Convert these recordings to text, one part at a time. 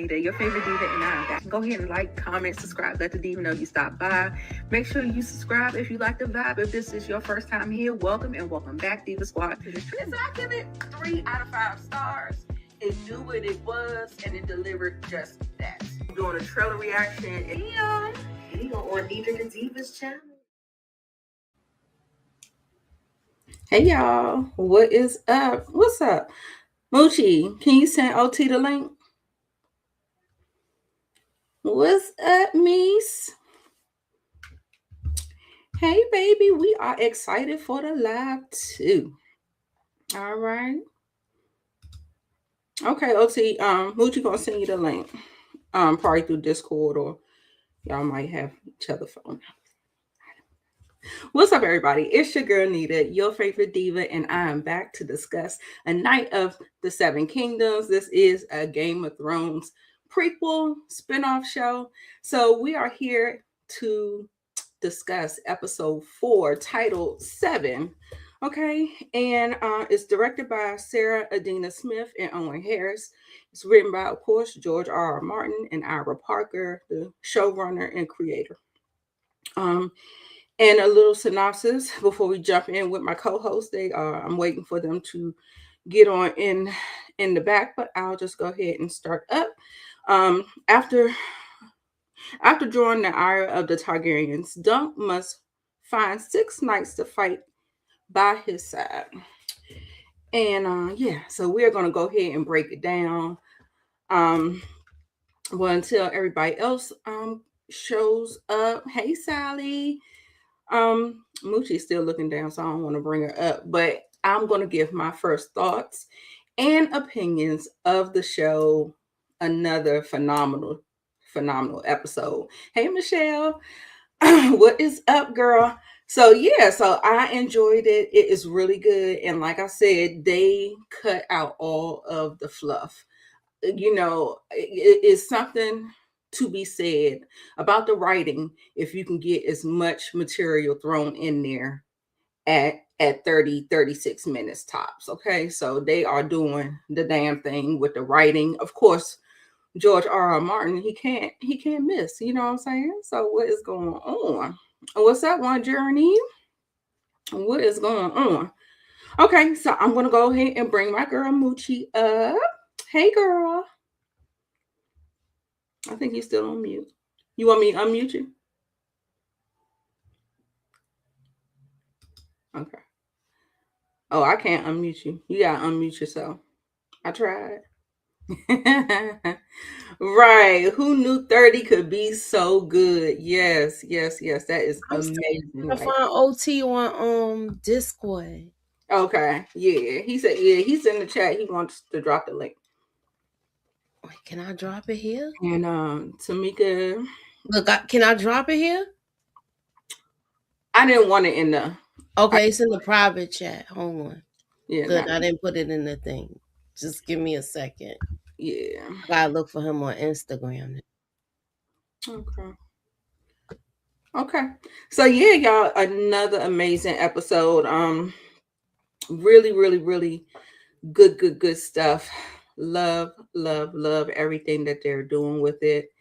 Nita, your favorite diva, and I'm back. Go ahead and like, comment, subscribe. Let the diva know you stopped by. Make sure you subscribe if you like the vibe. If this is your first time here, welcome and welcome back, Diva Squad. So I give it 3 out of 5 stars. It knew what it was, and it delivered just that. I'm doing a trailer reaction. And on Nita the Diva's channel. Hey y'all, what is up? What's up? Moochie, can you send OT the link? What's up, Mies? Hey, baby, we are excited for the live too. All right. Okay, OT. Moochie gonna send you the link. Probably through Discord, or y'all might have each other phone. What's up, everybody? It's your girl Nita, your favorite diva, and I am back to discuss A Night of the Seven Kingdoms. This is a Game of Thrones prequel spinoff show. So we are here to discuss episode 4, titled 7. Okay, and it's directed by Sarah Adina Smith and Owen Harris. It's written by, of course, George R. Martin and Ira Parker, the showrunner and creator. And a little synopsis before we jump in with my co-host. I'm waiting for them to get on in the back, but I'll just go ahead and start up. After drawing the ire of the Targaryens, Dunk must find 6 knights to fight by his side. And so we're gonna go ahead and break it down. Well, until everybody else shows up. Hey, Sally. Moochie's still looking down, so I don't want to bring her up, but I'm going to give my first thoughts and opinions of the show. Another phenomenal episode. Hey, Michelle. What is up, girl? So I enjoyed it. It is really good. And like I said, they cut out all of the fluff. You know, it is something to be said about the writing if you can get as much material thrown in there at 36 minutes tops. Okay, so they are doing the damn thing with the writing. Of course, George R. Martin, he can't miss, you know what I'm saying? So what is going on? What's up, One Journey? What is going on? Okay, so I'm gonna go ahead and bring my girl Moochie up. Hey, girl. I think you're still on mute. You want me to unmute you? Okay. Oh, I can't unmute you. You gotta unmute yourself. I tried. Right. Who knew 30 could be so good? Yes. That is amazing. I find OT on Discord. Okay. Yeah. He said, he's in the chat. He wants to drop the link. Wait, can I drop it here? And Tamika. Look, can I drop it here? I didn't want it in the. Okay, it's in the private chat. Hold on. Yeah. Good. I didn't put it in the thing. Just give me a second. Yeah. I gotta look for him on Instagram. Okay. So yeah, y'all, another amazing episode. Really good stuff. Love everything that they're doing with it.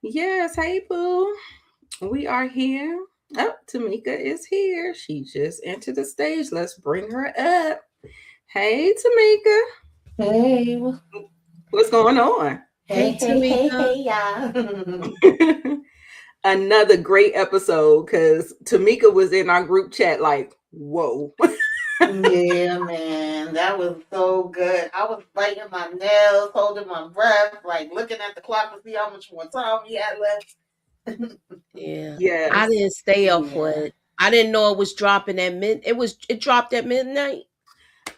Yes, hey boo. We are here. Oh, Tamika is here. She just entered the stage. Let's bring her up. Hey, Tamika. Hey. What's going on? Hey, Tamika. Y'all. Another great episode, because Tamika was in our group chat like, whoa. Yeah, man. That was so good. I was biting my nails, holding my breath, like looking at the clock to see how much more time we had left. Yeah. I didn't stay up for it. I didn't know it was dropping at it dropped at midnight.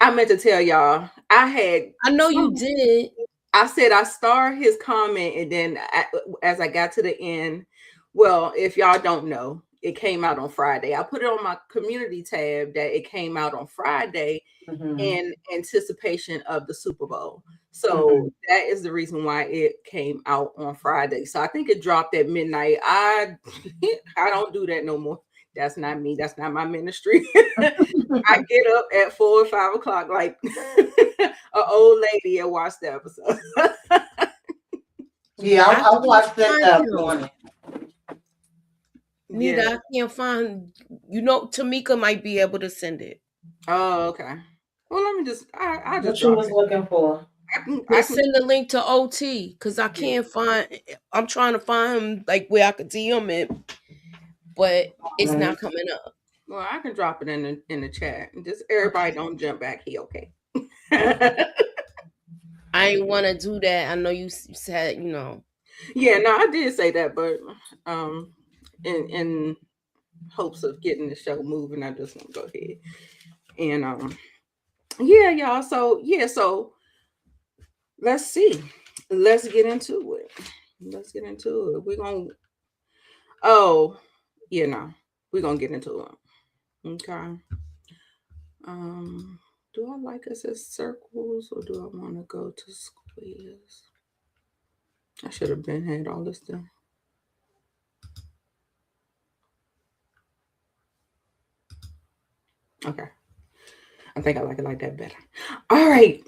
I meant to tell y'all, I know you did. I said I starred his comment, and then as I got to the end, well, if y'all don't know, it came out on Friday. I put it on my community tab that it came out on Friday in anticipation of the Super Bowl. So that is the reason why it came out on Friday. So I think it dropped at midnight. I don't do that no more. That's not me. That's not my ministry. I get up at 4 or 5 o'clock like an old lady and watch the episode. Yeah, I I can't watched it find that him. morning. Neither Yeah. I can't find. Tamika might be able to send it. Oh, okay. Well, let me just. I just What you drop was it. looking for? I can. I To can. send the link to OT because I Yeah. can't find. I'm trying to find him like where I could see him at, but it's Right. not coming up. Well, I can drop it in the chat. Just everybody Okay. don't jump back here, okay? I ain't want to do that. I know you said Yeah, no, I did say that, but um, in hopes of getting the show moving, I just want to go ahead and yeah, y'all. So yeah, so let's see. Let's get into it. Let's get into it. We're gonna. Oh, yeah, no, we're gonna get into it. Okay. Um, do I like us as circles or do I want to go to squares? I should have been had all this done. Okay. I think I like it like that better. All right.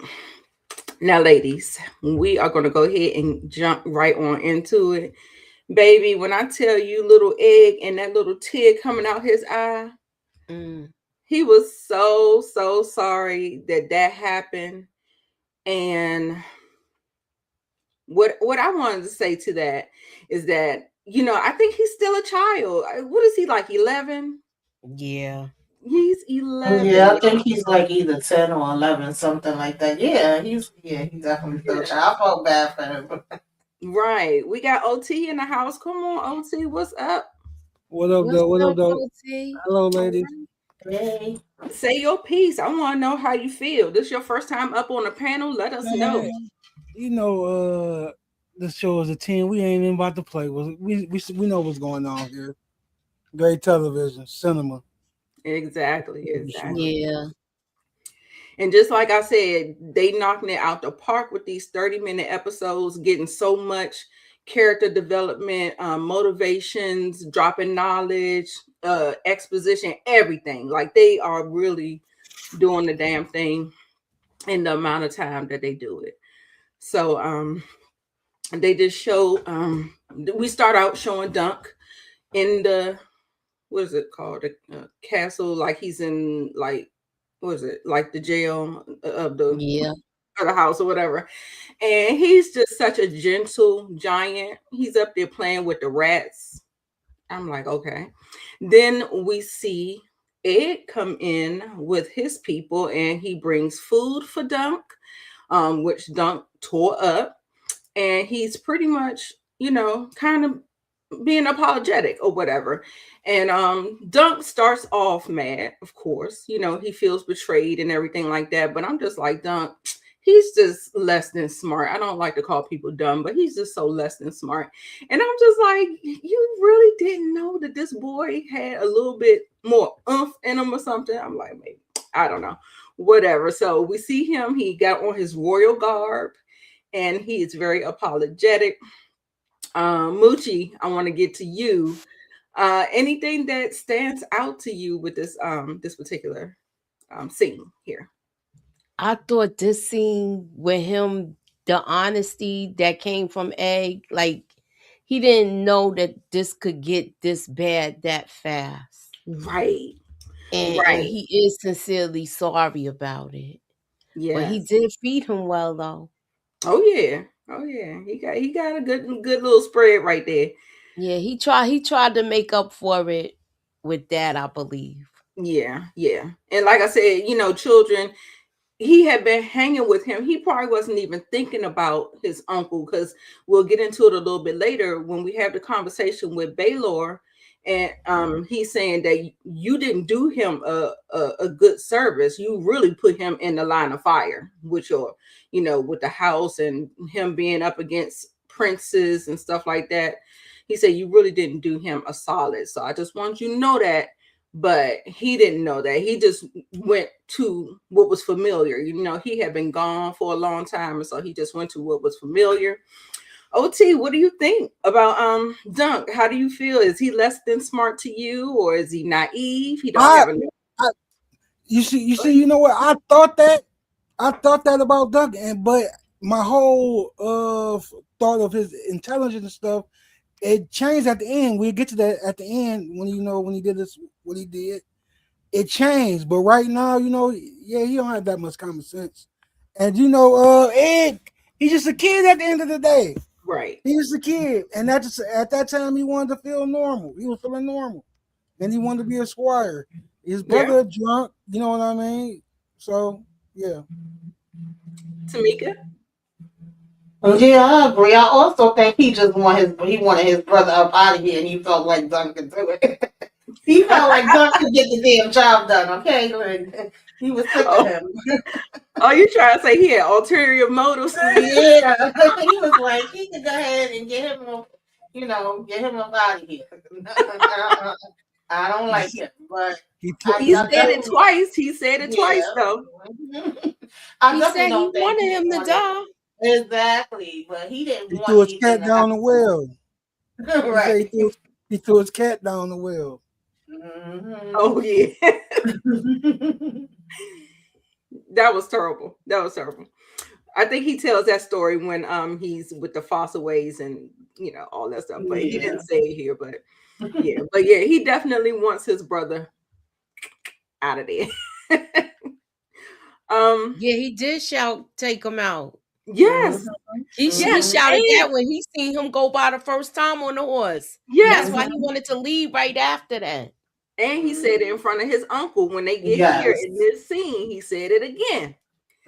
Now, ladies, we are going to go ahead and jump right on into it. Baby, when I tell you little egg and that little tear coming out his eye, Mm. he was so sorry that that happened. And what I wanted to say to that is that, I think he's still a child. What is he, like 11? Yeah. He's Yeah, 11. I think he's like either 10 or 11, something like that. He's definitely still a Yeah. child. I felt bad for him. Right. We got OT in the house. Come on, OT. What's up? What up, What's though? What up, up, though? OT? Hello, All ladies. right. Hey. Say your piece. I want to know how you feel. This your first time up on the panel? Let us know. Man, you know, this show is a team. We ain't even about to play. We know what's going on here. Great television, cinema. Exactly. For sure. Exactly. Yeah. And just like I said, they knocking it out the park with these 30-minute episodes, getting so much character development, motivations, dropping knowledge, exposition, everything. Like they are really doing the damn thing in the amount of time that they do it. So they just show we start out showing Dunk in the, what is it called, the castle, like he's in, like, what is it, like the jail of Yeah. the house or whatever. And he's just such a gentle giant. He's up there playing with the rats. I'm like, okay. Then we see Ed come in with his people and he brings food for Dunk, which Dunk tore up. And he's pretty much, kind of being apologetic or whatever. And Dunk starts off mad, of course. He feels betrayed and everything like that. But I'm just like, Dunk, he's just less than smart. I don't like to call people dumb, but he's just so less than smart. And I'm just like, you really didn't know that this boy had a little bit more oomph in him or something? I'm like, maybe, I don't know. Whatever. So we see him, he got on his royal garb and he is very apologetic. Moochie, I want to get to you. Anything that stands out to you with this particular scene here? I thought this scene with him, the honesty that came from Egg, like he didn't know that this could get this bad that fast. Right, And right. he is sincerely sorry about it. But he Yes. did feed him well though. Oh yeah. Oh yeah. He got a good little spread right there. Yeah, he tried to make up for it with that, I believe. Yeah, yeah. And like I said, children, he had been hanging with him. He probably wasn't even thinking about his uncle, because we'll get into it a little bit later when we have the conversation with Baelor. And he's saying that you didn't do him a good service. You really put him in the line of fire with with the house and him being up against princes and stuff like that. He said you really didn't do him a solid. So I just want you to know that. But he didn't know that. He just went to what was familiar. He had been gone for a long time, and so he just went to what was familiar. OT, what do you think about Dunk? How do you feel? Is he less than smart to you, or is he naive? He don't I, have a. I, you see, you know what? I thought that about Duncan, but my whole thought of his intelligence and stuff, it changed at the end. We'll get to that at the end when when he did this, what he did. It changed, but right now, yeah, he don't have that much common sense. And Ed, he's just a kid at the end of the day. Right. He was a kid, and that just at that time he wanted to feel normal. He was feeling normal, and he wanted to be a squire. His Yeah. brother drunk, you know what I mean? So yeah. Tamika. Yeah, I agree. I also think he wanted his brother up out of here, and he felt like Dunn could do it. He felt like Dunn could get the damn job done. Okay, like, he was sick of Oh, him. oh, you trying to say he had ulterior motives? Yeah, he was like he could go ahead and get him up out of here. I don't like him, but He put I, He I said it definitely twice. He said it twice yeah. though. I He definitely said he don't think wanted he him to wanted die. exactly, but he didn't he want threw his anything cat to down the happen well. to him. He said Right. he threw his cat down the well. Mhm. Oh yeah. That was terrible. That was terrible. I think he tells that story when he's with the fossil ways and all that stuff. But he Yeah. didn't say it here. But yeah, he definitely wants his brother out of there. um. Yeah, he did shout, "Take him out." Yes. He Yes. Mhm. shouted And that when he seen him go by the first time on the horse. That's yes. why he Mhm. wanted to leave right after that. And he said it in front of his uncle when they get here Yes. in this scene. He said it again.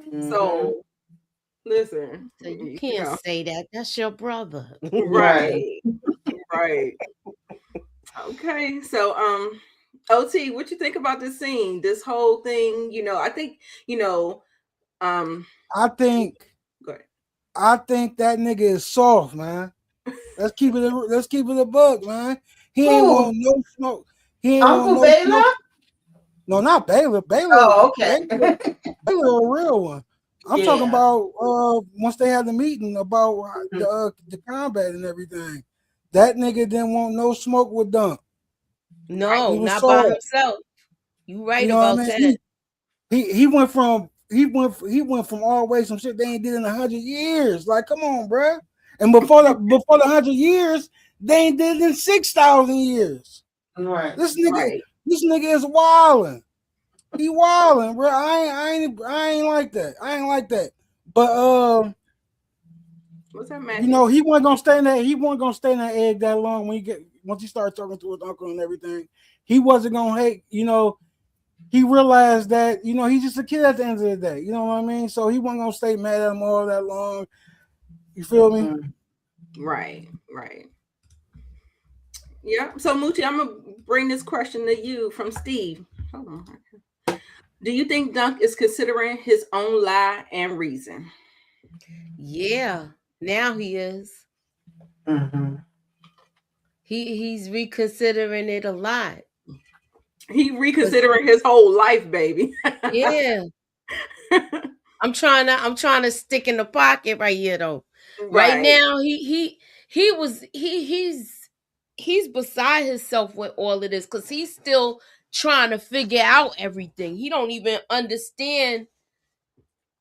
Mhm. So listen, So you can't say that. That's your brother. Right. right, right. Okay. So OT, what you think about this scene? This whole thing, I think, um I think go ahead. I think that nigga is soft, man. Let's keep it a bug, man. He ain't Who? want no smoke. He ain't want Uncle no smoke. Baylor? No, not Baylor. Oh, okay. Baylor a real one. I'm talking Yeah. about once they had the meeting about Mhm. the combat and everything. That nigga didn't want no smoke with Dunk. No, He was not by soft. himself. You You right know what I about mean? that. He went from all the way some shit they ain't did in 100 years. Like, come on, bruh. And before the 100 years, they ain't did it in 6,000 years. Right. This nigga, Right. this nigga is wilding. He wilding, bro. I ain't like that. I ain't like that. But What's that, Matthew? he wasn't gonna stay in that. He wasn't gonna stay in that egg that long once he started talking to his uncle and everything. He wasn't gonna hate. He realized that he's just a kid at the end of the day. You know what I mean? So he wasn't gonna stay mad at him all that long. You feel me? Mhm. Right, right. Yeah. So Moochie, I'm gonna bring this question to you from Steve. Hold on. Do you think Dunk is considering his own lie and reason? Yeah, now he is. Mhm. He's reconsidering it a lot. He 'Cause- reconsidering his whole life, baby. yeah, I'm trying to stick in the pocket right here though. Right Right, now, he's beside himself with all of this because he's still trying to figure out everything. He don't even understand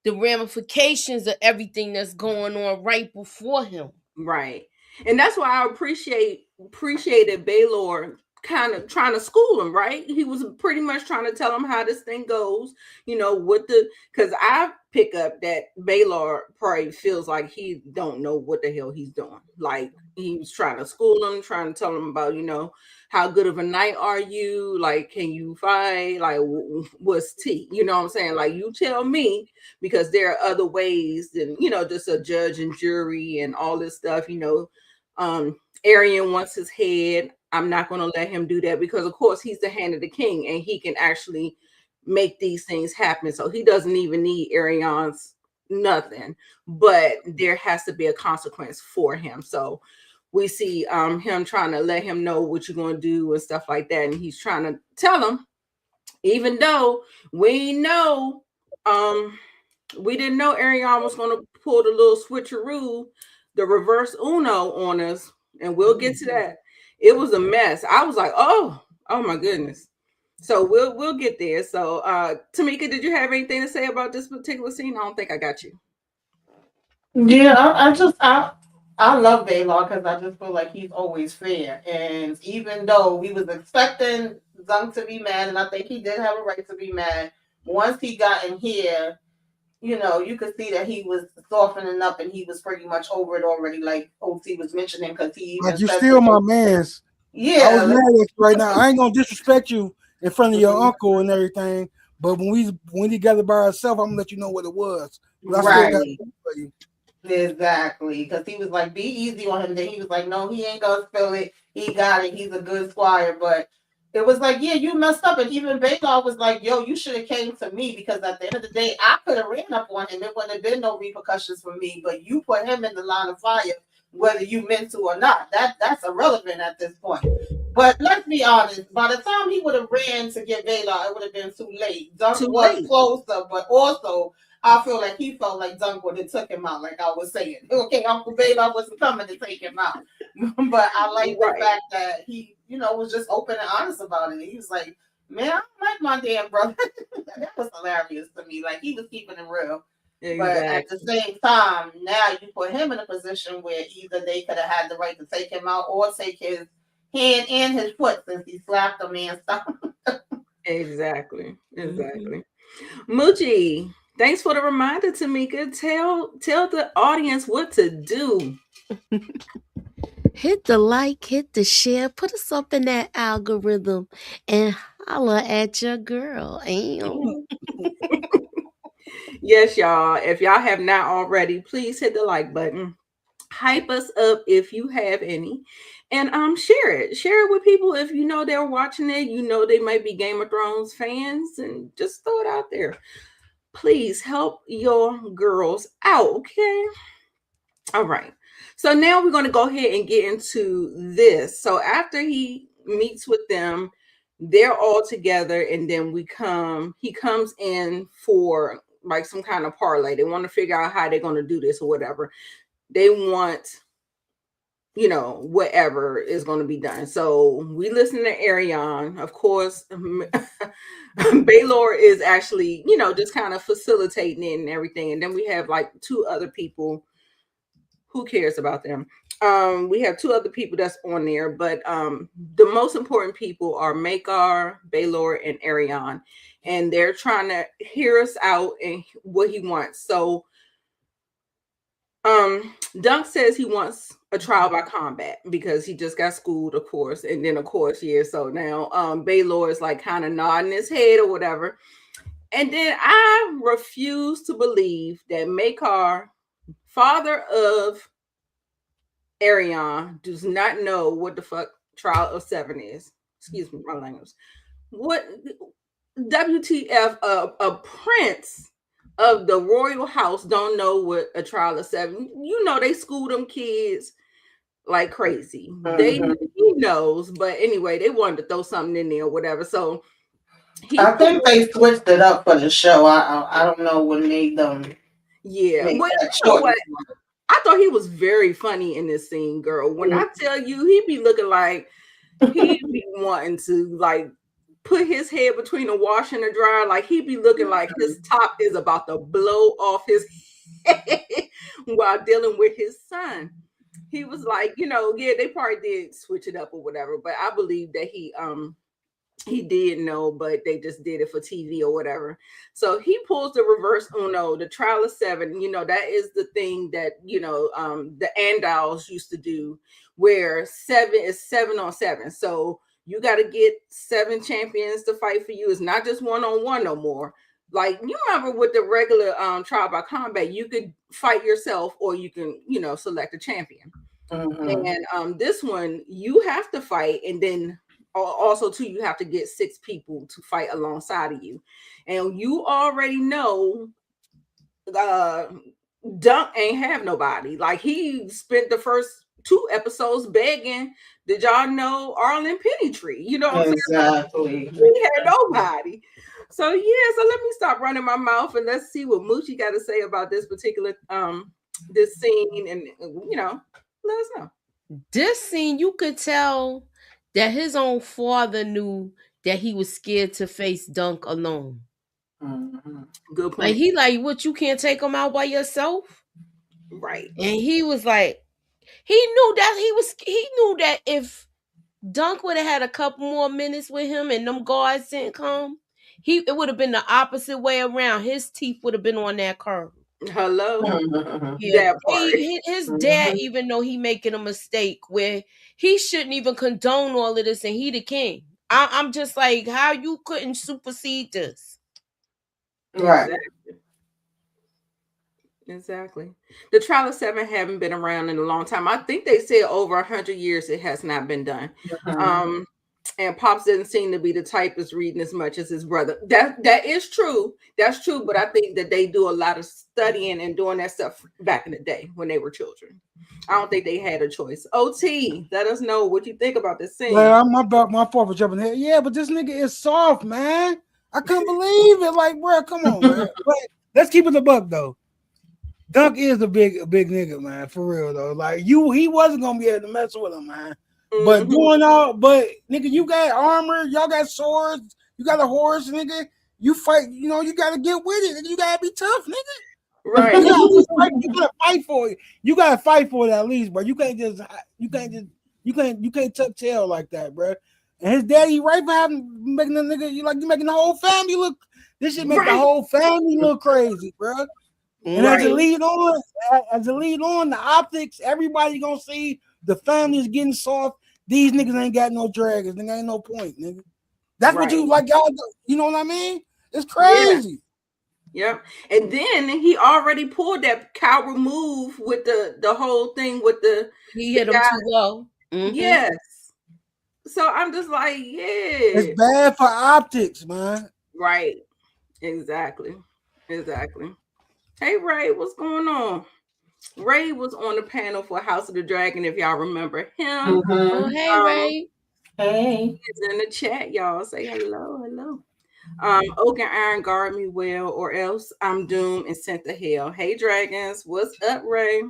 the ramifications of everything that's going on right before him. right. And that's why I appreciated Baelor kind of trying to school him, right? He was pretty much trying to tell him how this thing goes, what because I pick up that Baelor probably feels like he don't know what the hell he's doing. Like he was trying to school him, trying to tell him about, how good of a knight are you? Like, can you fight? Like, what's tea? You know what I'm saying? Like, you tell me, because there are other ways than, just a judge and jury and all this stuff, Arian wants his head. I'm not going to let him do that because, of course, he's the hand of the king and he can actually make these things happen. So he doesn't even need Arian's nothing, but there has to be a consequence for him. So we see him trying to let him know what you're going to do and stuff like that. And he's trying to tell him, even though we know, we didn't know Arion was going to pull the little switcheroo, the reverse Uno on us, and we'll get to that. It was a mess. I was like, oh my goodness. So we'll get there. So Tamika, did you have anything to say about this particular scene? I don't think I got you. Yeah, I love Baylor because I just feel like he's always fair. And even though we was expecting Zung to be mad, and I think he did have a right to be mad, once he got in here, you could see that he was softening up and he was pretty much over it already, like OC was mentioning, because he Like even you said still my man's. I was yeah, mad at you right now. I ain't gonna disrespect you in front of your mhm, uncle and everything. But when we together by ourselves, I'm gonna let you know what it was. But I still got right. for you. Exactly, because he was like, "Be easy on him." Then he was like, "No, he ain't gonna spill it. He got it. He's a good squire." But it was like, "Yeah, you messed up." And even Baylor was like, "Yo, you should have came to me because at the end of the day, I could have ran up on him. There wouldn't have been no repercussions for me. But you put him in the line of fire, whether you meant to or not. That's irrelevant at this point." But let's be honest. By the time he would have ran to get Baylor, it would have been too late. Dunk Too was late. closer, but also I feel like he felt like Dunk would have took him out, like I was saying. Okay, Uncle Babe, I wasn't coming to take him out. But I like the Right. fact that he, was just open and honest about it. He was like, "Man, I don't like my damn brother." That was hilarious to me. Like he was keeping it real. But at the Exactly. same time, now you put him in a position where either they could have had the right to take him out or take his hand and his foot since he slapped a man. Exactly. Mm-hmm. Exactly. Moochie, thanks for the reminder, Tamika. Tell the audience what to do. Hit the like, hit the share, put us up in that algorithm, and holla at your girl. Damn. Yes, y'all. If y'all have not already, please hit the like button. Hype us up if you have any. And share it. Share it with people if you know they're watching it. You know they might be Game of Thrones fans, and just throw it out there. Please help your girls out, okay? All right. So now we're going to go ahead and get into this. So after he meets with them, they're all together, and then he comes in for like some kind of parlay. They want to figure out how they're going to do this or whatever. They want, whatever is going to be done. So we listen to Arion. Of course, Baylor is actually, just kind of facilitating it and everything. And then we have like two other people. Who cares about them? We have two other people that's on there, but the most important people are Makar, Baylor, and Arion, and they're trying to hear us out and what he wants. So Dunk says he wants a trial by combat because he just got schooled, of course, and then of course, yeah. So now Baylor is like kind of nodding his head or whatever. And then I refuse to believe that Makar, father of Arion, does not know what the fuck trial of seven is. Excuse me, my language. What WTF? A prince of the royal house don't know what a trial of seven. You know they school them kids like crazy. Mm-hmm. He knows, but anyway, they wanted to throw something in there or whatever. So he I pulled. think they switched it up for the show. I don't know what made them Yeah, make well, that you know what? choice. I thought he was very funny in this scene, girl. When I tell you, he be looking like he be wanting to like put his head between the wash and the dryer. Like he be looking like his top is about to blow off his head while dealing with his son. He was like, yeah, they probably did switch it up or whatever, but I believe that he did know, but they just did it for TV or whatever. So he pulls the reverse Uno, the trial of seven. That is the thing that the Andals used to do, where seven is 7 on 7. So you got to get 7 champions to fight for you. It's not just 1 on 1 no more. Like you remember with the regular trial by combat, you could fight yourself or you can select a champion. Mm-hmm. And this one you have to fight, and then also too you have to get 6 people to fight alongside of you, and you already know uh Dunk ain't have nobody. Like he spent the first 2 episodes begging, did y'all know Arlen Pennytree? You know what I'm saying? Exactly. He had nobody. So yeah, so let me stop running my mouth and let's see what Moochie got to say about this particular this scene, and let us know. This scene, you could tell that his own father knew that he was scared to face Dunk alone. Mm-hmm. Good Like point. he like, what, you can't take him out by yourself? Right. And he was like, he knew that if Dunk would have had a couple more minutes with him and them guards didn't come, it would have been the opposite way around. His teeth would have been on that curb. Hello. Yeah, That part. his dad, even though he making a mistake where he shouldn't even condone all of this, and he the king. I'm just like, how you couldn't supersede this? Right. Exactly. Exactly. The Trial of Seven haven't been around in a long time. I think they said over 100 years it has not been done. Um, and Pops didn't seem to be the type that's reading as much as his brother. That is true. That's true. But I think that they do a lot of studying and doing that stuff back in the day when they were children. I don't think they had a choice. OT, let us know what you think about this scene. Well, my fault for jumping here. Yeah, but this nigga is soft, man. I can't believe it. Like, bro, come on, man. But let's keep it a buck though. Dunk is a big nigga, man, for real though. Like he wasn't gonna be able to mess with him, man. But nigga, you got armor, y'all got swords, you got a horse, nigga. You fight, you gotta get with it, and you gotta be tough, nigga. Right. You gotta fight for it. You gotta fight for it at least, bro. You can't tuck tail like that, bro. And his daddy right for making the nigga, you making the whole family look. This shit make the whole family look crazy, bro. And as it lead on, the optics, everybody gonna see the family is getting soft. These niggas ain't got no dragons. Nigga ain't no point, nigga. That's what you like, y'all. You know what I mean? It's crazy. Yep. And then he already pulled that coward move with the whole thing with he hit him too low. Yes. So I'm just like, yeah. It's bad for optics, man. Right. Exactly. Hey Ray, what's going on? Ray was on the panel for House of the Dragon, if y'all remember him. Oh, hey Ray. Hey. He's in the chat, y'all. Say hello. Oak and Iron guard me well, or else I'm doomed and sent to hell. Hey dragons, what's up, Ray?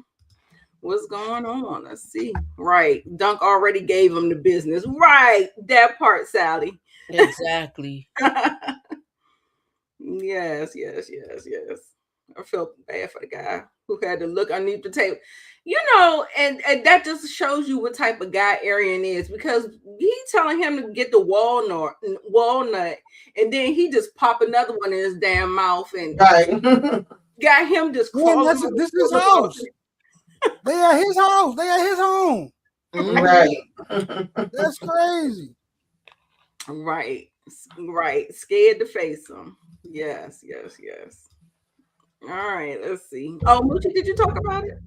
What's going on? Let's see. Right. Dunk already gave him the business. Right. That part, Sally. Exactly. Yes. I felt bad for the guy who had to look underneath the table. And that just shows you what type of guy Arian is, because he telling him to get the walnut, and then he just pop another one in his damn mouth and got him just crawling. This is his house. They at his house. They at his home. Right. That's crazy. Right. Scared to face him. Yes. All right, let's see. Oh, Moochie, did you talk about it?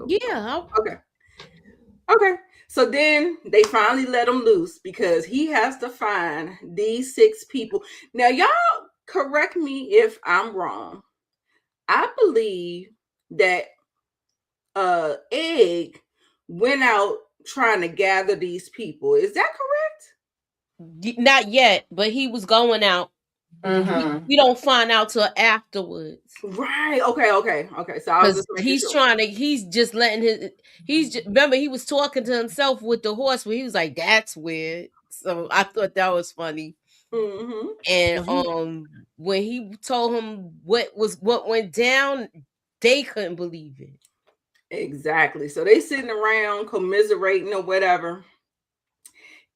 Yeah. Okay. So then they finally let him loose because he has to find these 6 people. Now, y'all correct me if I'm wrong. I believe that Egg went out trying to gather these people. Is that correct? Not yet, but he was going out. We don't find out till afterwards. Right. Okay. So I was just making sure. He's just letting remember he was talking to himself with the horse where he was like, that's weird. So I thought that was funny. And when he told him what went down, they couldn't believe it. Exactly. So they sitting around commiserating or whatever.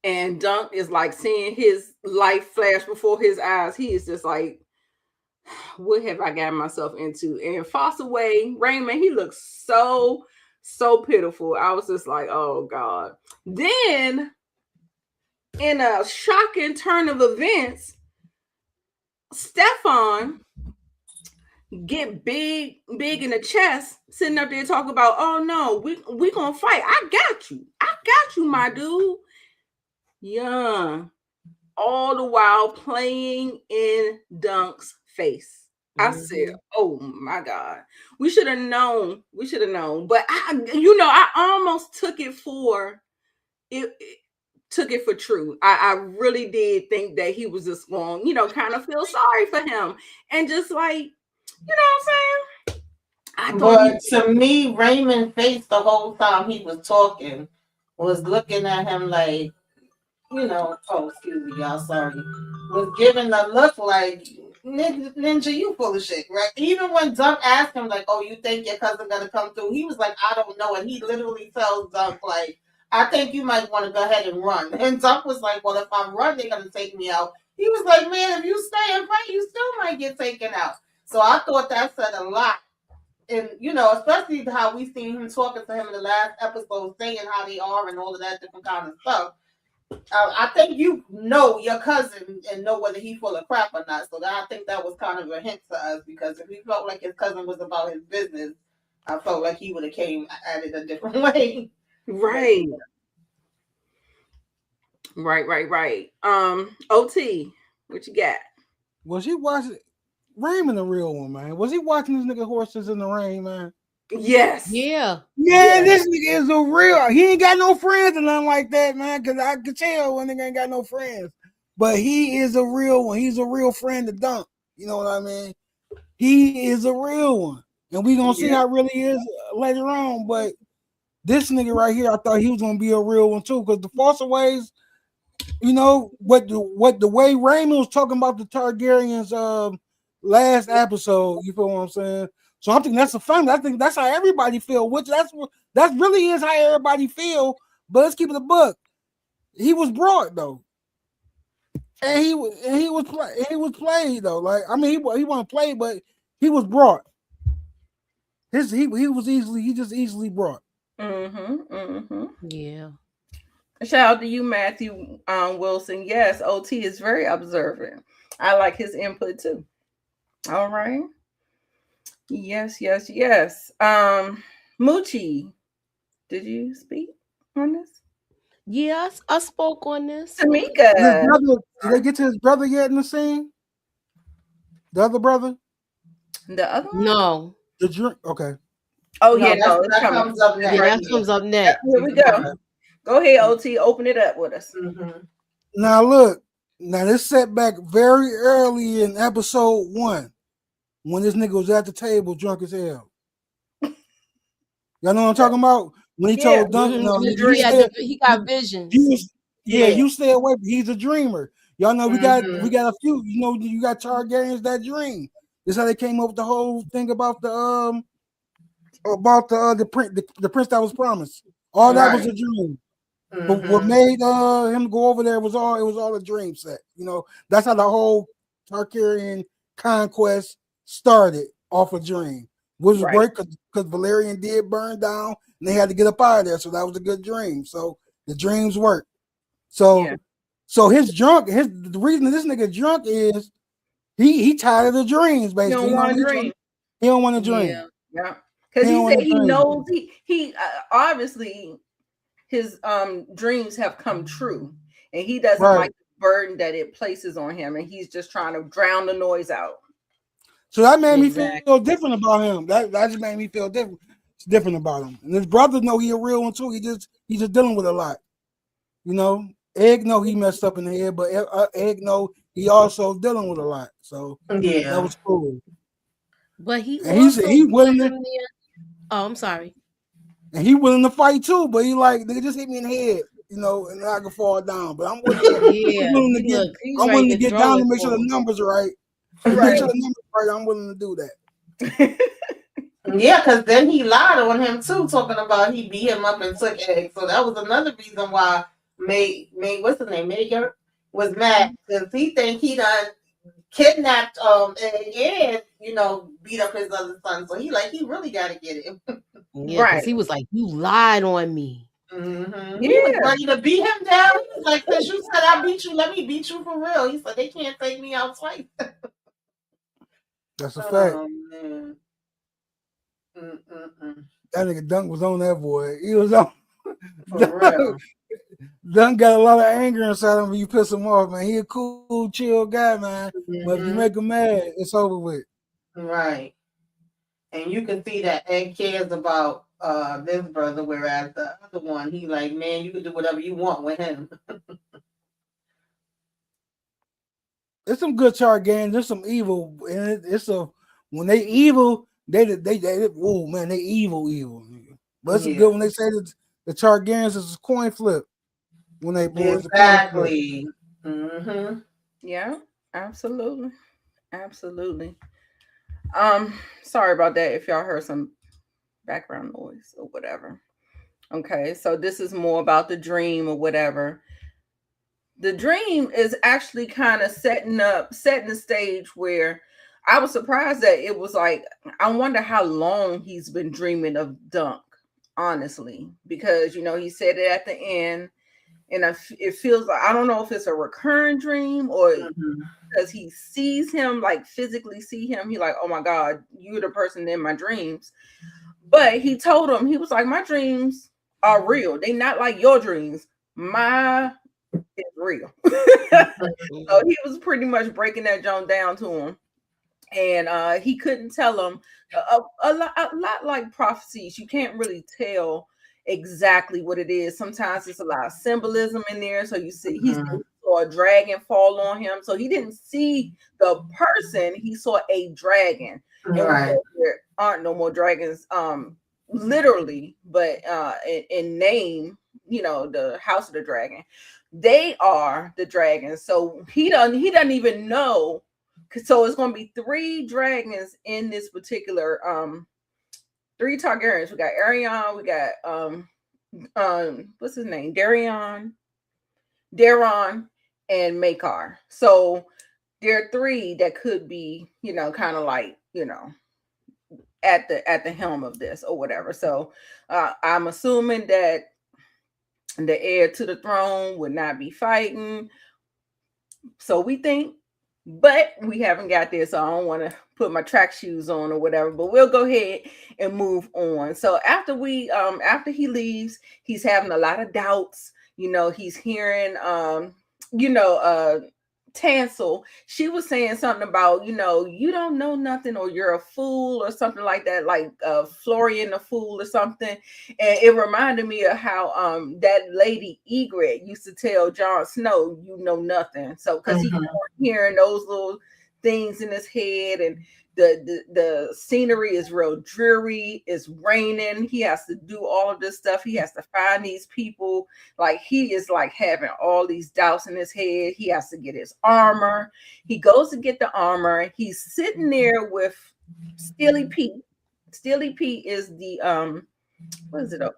And Dunk is like seeing his life flash before his eyes. He is just like, what have I gotten myself into? And Fossaway, Raymond, he looks so pitiful. I was just like, oh God. Then, in a shocking turn of events, Stefan get big in the chest, sitting up there talking about, oh no, we gonna fight. I got you, my dude. Yeah. All the while playing in Dunk's face. I said, oh my God. We should have known. But I almost took it for true. I really did think that he was just going, kind of feel sorry for him. And just like, what I'm saying? But to me, Raymond's face the whole time he was talking was looking at him like, oh, excuse me, y'all, sorry, was giving a look like, Ninja, you full of shit, right? Even when Dunk asked him, like, "Oh, you think your cousin gonna come through?" He was like, "I don't know," and he literally tells Dunk, like, "I think you might want to go ahead and run." And Dunk was like, "Well, if I run, they're gonna take me out." He was like, "Man, if you stay and fight, you still might get taken out." So I thought that said a lot, and especially how we seen him talking to him in the last episode, saying how they are and all of that different kind of stuff. I think you know your cousin and know whether he full of crap or not. So I think that was kind of a hint to us, because if he felt like his cousin was about his business, I felt like he would have came at it a different way. But Right. Right. OT, what you got? Was he watching Raymond the real one, man? Was he watching this nigga horses in the rain, man? Yes. Yeah. Man, Yes. this nigga is a real. He ain't got no friends or nothing like that, man. Cause I could tell when nigga ain't got no friends. But he is a real one. He's a real friend to Dunk. You know what I mean? He is a real one, and we gonna see Yeah. how really is later on. But this nigga right here, I thought he was gonna be a real one too. Cause the Force Awakens, what the way Raymond was talking about the Targaryens last episode, you feel what I'm saying? So I think that's a fun. I think that's how everybody feel, which that really is how everybody feel. But let's keep it a book. He was brought though, and he was played though. Like I mean, he wasn't played, but he was brought. He just easily brought. Mm-hmm. Yeah. Shout out to you, Matthew Wilson. Yes, OT is very observant. I like his input too. All right. Yes. Moochie, did you speak on this? Yes, I spoke on this. His Tamika. brother, did they get to his brother yet in the scene? The other brother, The other one? No. the drink. Okay, Oh no, yeah, no, it's that coming. comes up It's Yeah, next. right that here. comes up Yep, next. here we go. okay. Go ahead, OT. Open it up with us. Mm-hmm. Now look, now this set back very early in episode 1 when this nigga was at the table drunk as hell. Y'all know what I'm talking about? When he Yeah. told Duncan, no, The you dream. stay, He got you visions. was, yeah, Yeah. you stay away. He's a dreamer. Y'all know we Mm-hmm. got a few. You know, you got Targaryens that dream. This is how they came up with the whole thing about the prince that was promised. All that was Right. a dream. But what Mm-hmm. made him go over there was all a dream set. You know, that's how the whole Targaryen conquest started off a dream. Which was Right. great because Valerian did burn down and they had to get up out of there. So that was a good dream. So the dreams work. So Yeah. the reason this nigga drunk is he tired of the dreams, You basically. don't You know want what to he dream. he don't want to Yeah. dream. Yeah. He Because he don't said want to he dream. knows he obviously his dreams have come true, and he doesn't Right. like the burden that it places on him, and he's just trying to drown the noise out. So that made me feel Exactly. different about him. That just made me feel different. It's different about him. And his brothers know he a real one too. He's just dealing with a lot. You know, Egg know he messed up in the head, but Egg know he also dealing with a lot. So that Yeah. was cool. But he And he's also he gave willing to him the Oh, I'm sorry. and he willing to fight too. But he like they just hit me in the head, and I can fall down. But Yeah. to get He's I'm ready willing to to get throw down it to make sure for the him. numbers are right. To make Right. sure the numbers are right, I'm willing to do that. Yeah, because then he lied on him too, talking about he beat him up and took eggs. So that was another reason why May what's his name, Mayor was mad, because he think he done kidnapped Egg and beat up his other son. So he really got to get him. Yeah, because Right. he was like, "You lied on me." Mm-hmm. He was Yeah. ready to beat him down. He was like, "Since you said I beat you, let me beat you for real." He said they can't take me out twice. That's a fact. Oh man. Mm-mm-mm. That nigga Dunk was on that boy. He was on. For real. Dunk got a lot of anger inside him when you piss him off, man. He a cool, chill guy, man. But if you make Mm-hmm. him mad, it's over with. Right. And you can see that Ed cares about this brother, whereas the other one, he like, man, you can do whatever you want with him. There's some good Targaryens. There's some evil, and it's a when they evil, oh man, they evil. But it's a Yeah. good when they say that the Targaryens is a coin flip when they boys, a coin flip. Exactly. Mm-hmm. Yeah. Absolutely. Absolutely. Sorry about that if y'all heard some background noise or whatever. Okay, so this is more about the dream or whatever. The dream is actually kind of setting the stage where I was surprised that it was like, I wonder how long he's been dreaming of Dunk, honestly, because he said it at the end, and it feels like, I don't know if it's a recurring dream or Mhm. because he sees him, like physically see him. He like, oh my God, you're the person in my dreams. But he told him, he was like, my dreams are real. They not like your dreams. My is real. So Mhm. he was pretty much breaking that jump down to him, and he couldn't tell him a lot like prophecies. You can't really tell exactly what it is. Sometimes it's a lot of symbolism in there. So he Mhm. saw a dragon fall on him. So he didn't see the person; he saw a dragon. And we Right. know there aren't no more dragons, literally, but in name, the House of the Dragon. They are the dragons. So he doesn't even know. So it's going to be three dragons in this particular three Targaryens. We got Arion, we got what's his name? Daron, and Makar. So there are three that could be, kind of like, at the helm of this or whatever. So I'm assuming that the heir to the throne would not be fighting. So we think, but we haven't got there, so I don't want to put my track shoes on or whatever. But we'll go ahead and move on. So after he leaves, he's having a lot of doubts. He's hearing you know uh Tansel. She was saying something about, you don't know nothing, or you're a fool, or something like that, like Florian the fool or something. And it reminded me of how that lady Egret used to tell Jon Snow, you know nothing. So because he Mhm. kept hearing those little things in his head, and the scenery is real dreary, it's raining, he has to do all of this stuff, he has to find these people, like he is like having all these doubts in his head. He has to get his armor. He goes to get the armor. He's sitting there with Steely Pete. Steely Pete is the what is it, a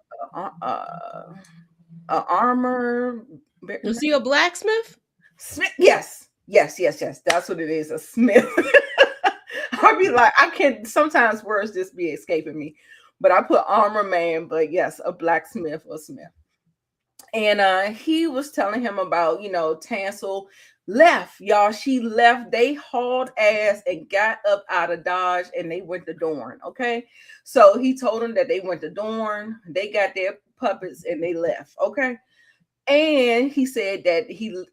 armor Was he a blacksmith? smith? Yes, yes, yes, yes. That's what it is. A smith. I'll be like, I can sometimes words just be escaping me, but I put armor man. But yes, a blacksmith or smith. And he was telling him about, Tansel left, y'all. She left. They hauled ass and got up out of Dodge, and they went to Dorne. Okay, so he told him that they went to Dorne. They got their puppets and they left. Okay, and he said that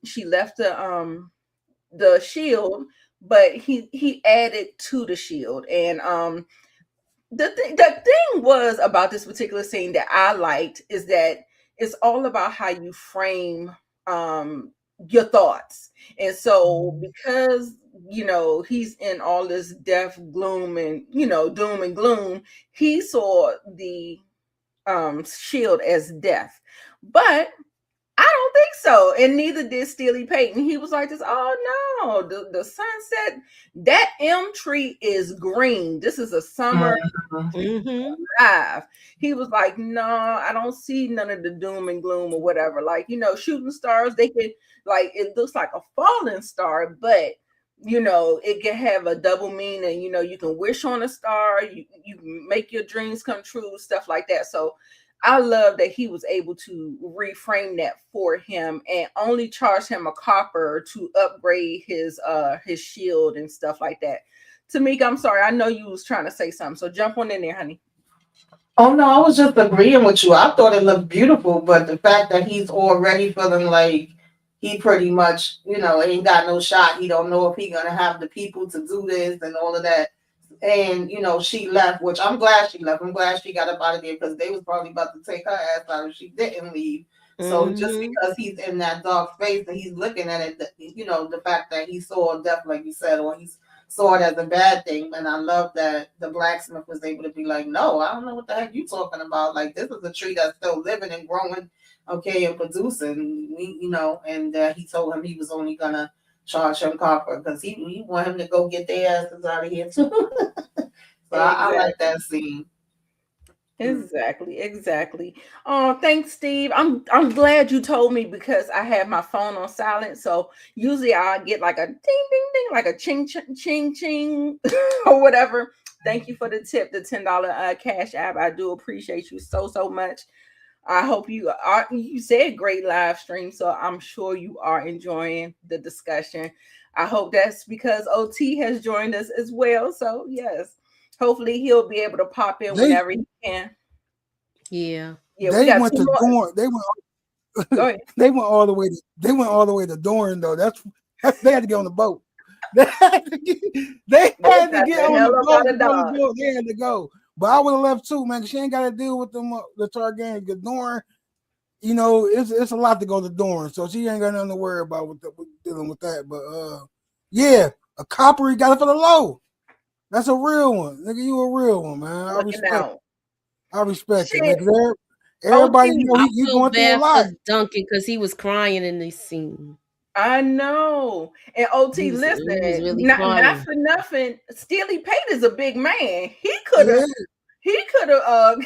she left the shield, but he added to the shield. And the thing was about this particular scene that I liked is that it's all about how you frame um your thoughts. And so because he's in all this death, gloom, and doom and gloom, he saw the shield as death. But I don't think so. And neither did Steely Payton. He was like this, oh no, the sunset, that M tree is green. This is a summer Mhm. Mm-hmm. live. He was like, no, I don't see none of the doom and gloom or whatever. Like, shooting stars, they could, like, it looks like a falling star, but it can have a double meaning. You can wish on a star, you make your dreams come true, stuff like that. So I love that he was able to reframe that for him and only charge him a copper to upgrade his shield and stuff like that. Tamika, I'm sorry, I know you was trying to say something, so jump on in there, honey. Oh no, I was just agreeing with you. I thought it looked beautiful, but the fact that he's already feeling like he pretty much, ain't got no shot. He don't know if he gonna have the people to do this and all of that. And she left, which I'm glad she left. I'm glad she got up out of there because they was probably about to take her ass out if she didn't leave. So just Mm-hmm. because he's in that dark space and he's looking at it, the fact that he saw death, like you said, or he's saw it as a bad thing. And I love that the blacksmith was able to be like, no, I don't know what the heck you talking about. Like, this is a tree that's still living and growing, okay, and producing. And he told him he was only gonna charge him copper because he want him to go get their asses out of here too. So I like that Exactly. scene. Mm. Exactly. Oh, thanks, Steve. I'm glad you told me because I have my phone on silent. So usually I get like a ding ding ding, like a ching ching ching ching or whatever. Thank you for the tip, the $10 cash app. I do appreciate you so much. I hope you are. You said great live stream, so I'm sure you are enjoying the discussion. I hope that's because OT has joined us as well. So yes, hopefully he'll be able to pop in They whenever he can. Yeah. Yeah, we they got went two to more. Dorn. Go ahead. They went all the way to Dorn though. They had to get on the boat. They had to get, they They had to got get the on hell the up boat out to of go to Dodge. Dorn. They had to go. But I would have left too, man. 'Cause she ain't got to deal with them the Targaryens. Because Dorn, it's a lot to go to Dorn, so she ain't got nothing to worry about with dealing with that. But yeah, a copper he got it for the low. That's a real one, nigga. You a real one, man. Looking out. I respect it, man. Shit. 'Cause everybody OT. I he feel going through a bad for lot. Duncan because he was crying in this scene. I know. And OT, He was listen, really not crying. for nothing. Steely Pate is a big man. Yeah, He could have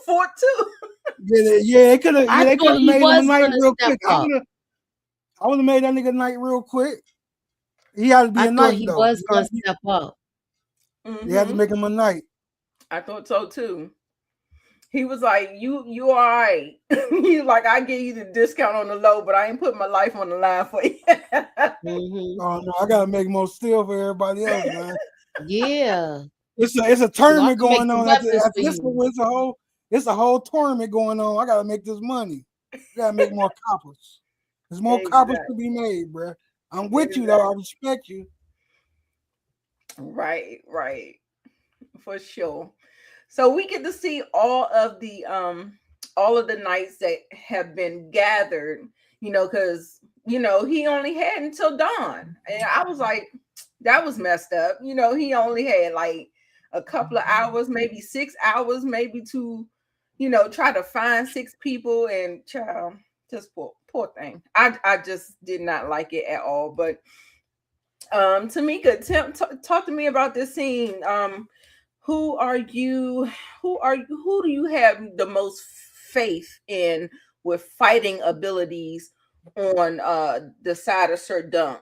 fought too. yeah. I They could thought have he made him a was night gonna real step quick. up. I would have made that nigga night real quick. He had to be I a thought knight he though. was gonna step up. They had to Hmm. make him a knight. I thought so too. He was like, you all right. He's like, I gave you the discount on the low, but I ain't putting my life on the line for you. Hmm. Oh no, I gotta make more steel for everybody else, man. Yeah. It's a So I tournament can make going the on weapons after for this one. you. It's a whole tournament going on. I gotta make this money. I gotta make more coppers. There's more coppers to Exactly. be made, bro. I'm with you though. I Exactly. respect you. Right. For sure. So we get to see all of the knights that have been gathered, because he only had until dawn. And I was like, that was messed up. He only had like a couple of hours, maybe 6 hours, maybe to, try to find six people and child, just poor thing. I just did not like it at all. But Tamika, talk to me about this scene. Who are you? Who do you have the most faith in with fighting abilities on the side of Sir Dunk?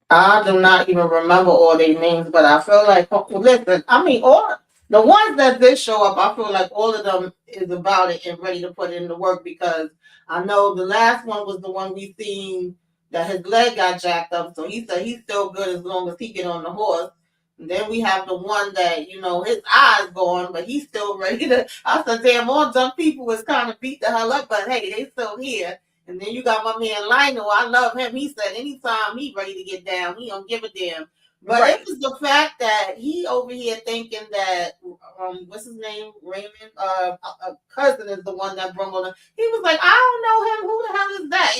I do not even remember all their names, but I feel like listen. I mean, all the ones that did show up, I feel like all of them is about it and ready to put in the work because I know the last one was the one we seen that his leg got jacked up, so he said he's still good as long as he get on the horse. And then we have the one that his eyes gone, but he's still ready to. I said, damn, all dumb people was kind of beat the hell up, but hey, they still here. And then you got my man Lionel. I love him. He said anytime he ready to get down, he don't give a damn. But it Right. was the fact that he over here thinking that what's his name, Raymond, a cousin is the one that brought on him. He was like, I don't know him. Who the hell is that?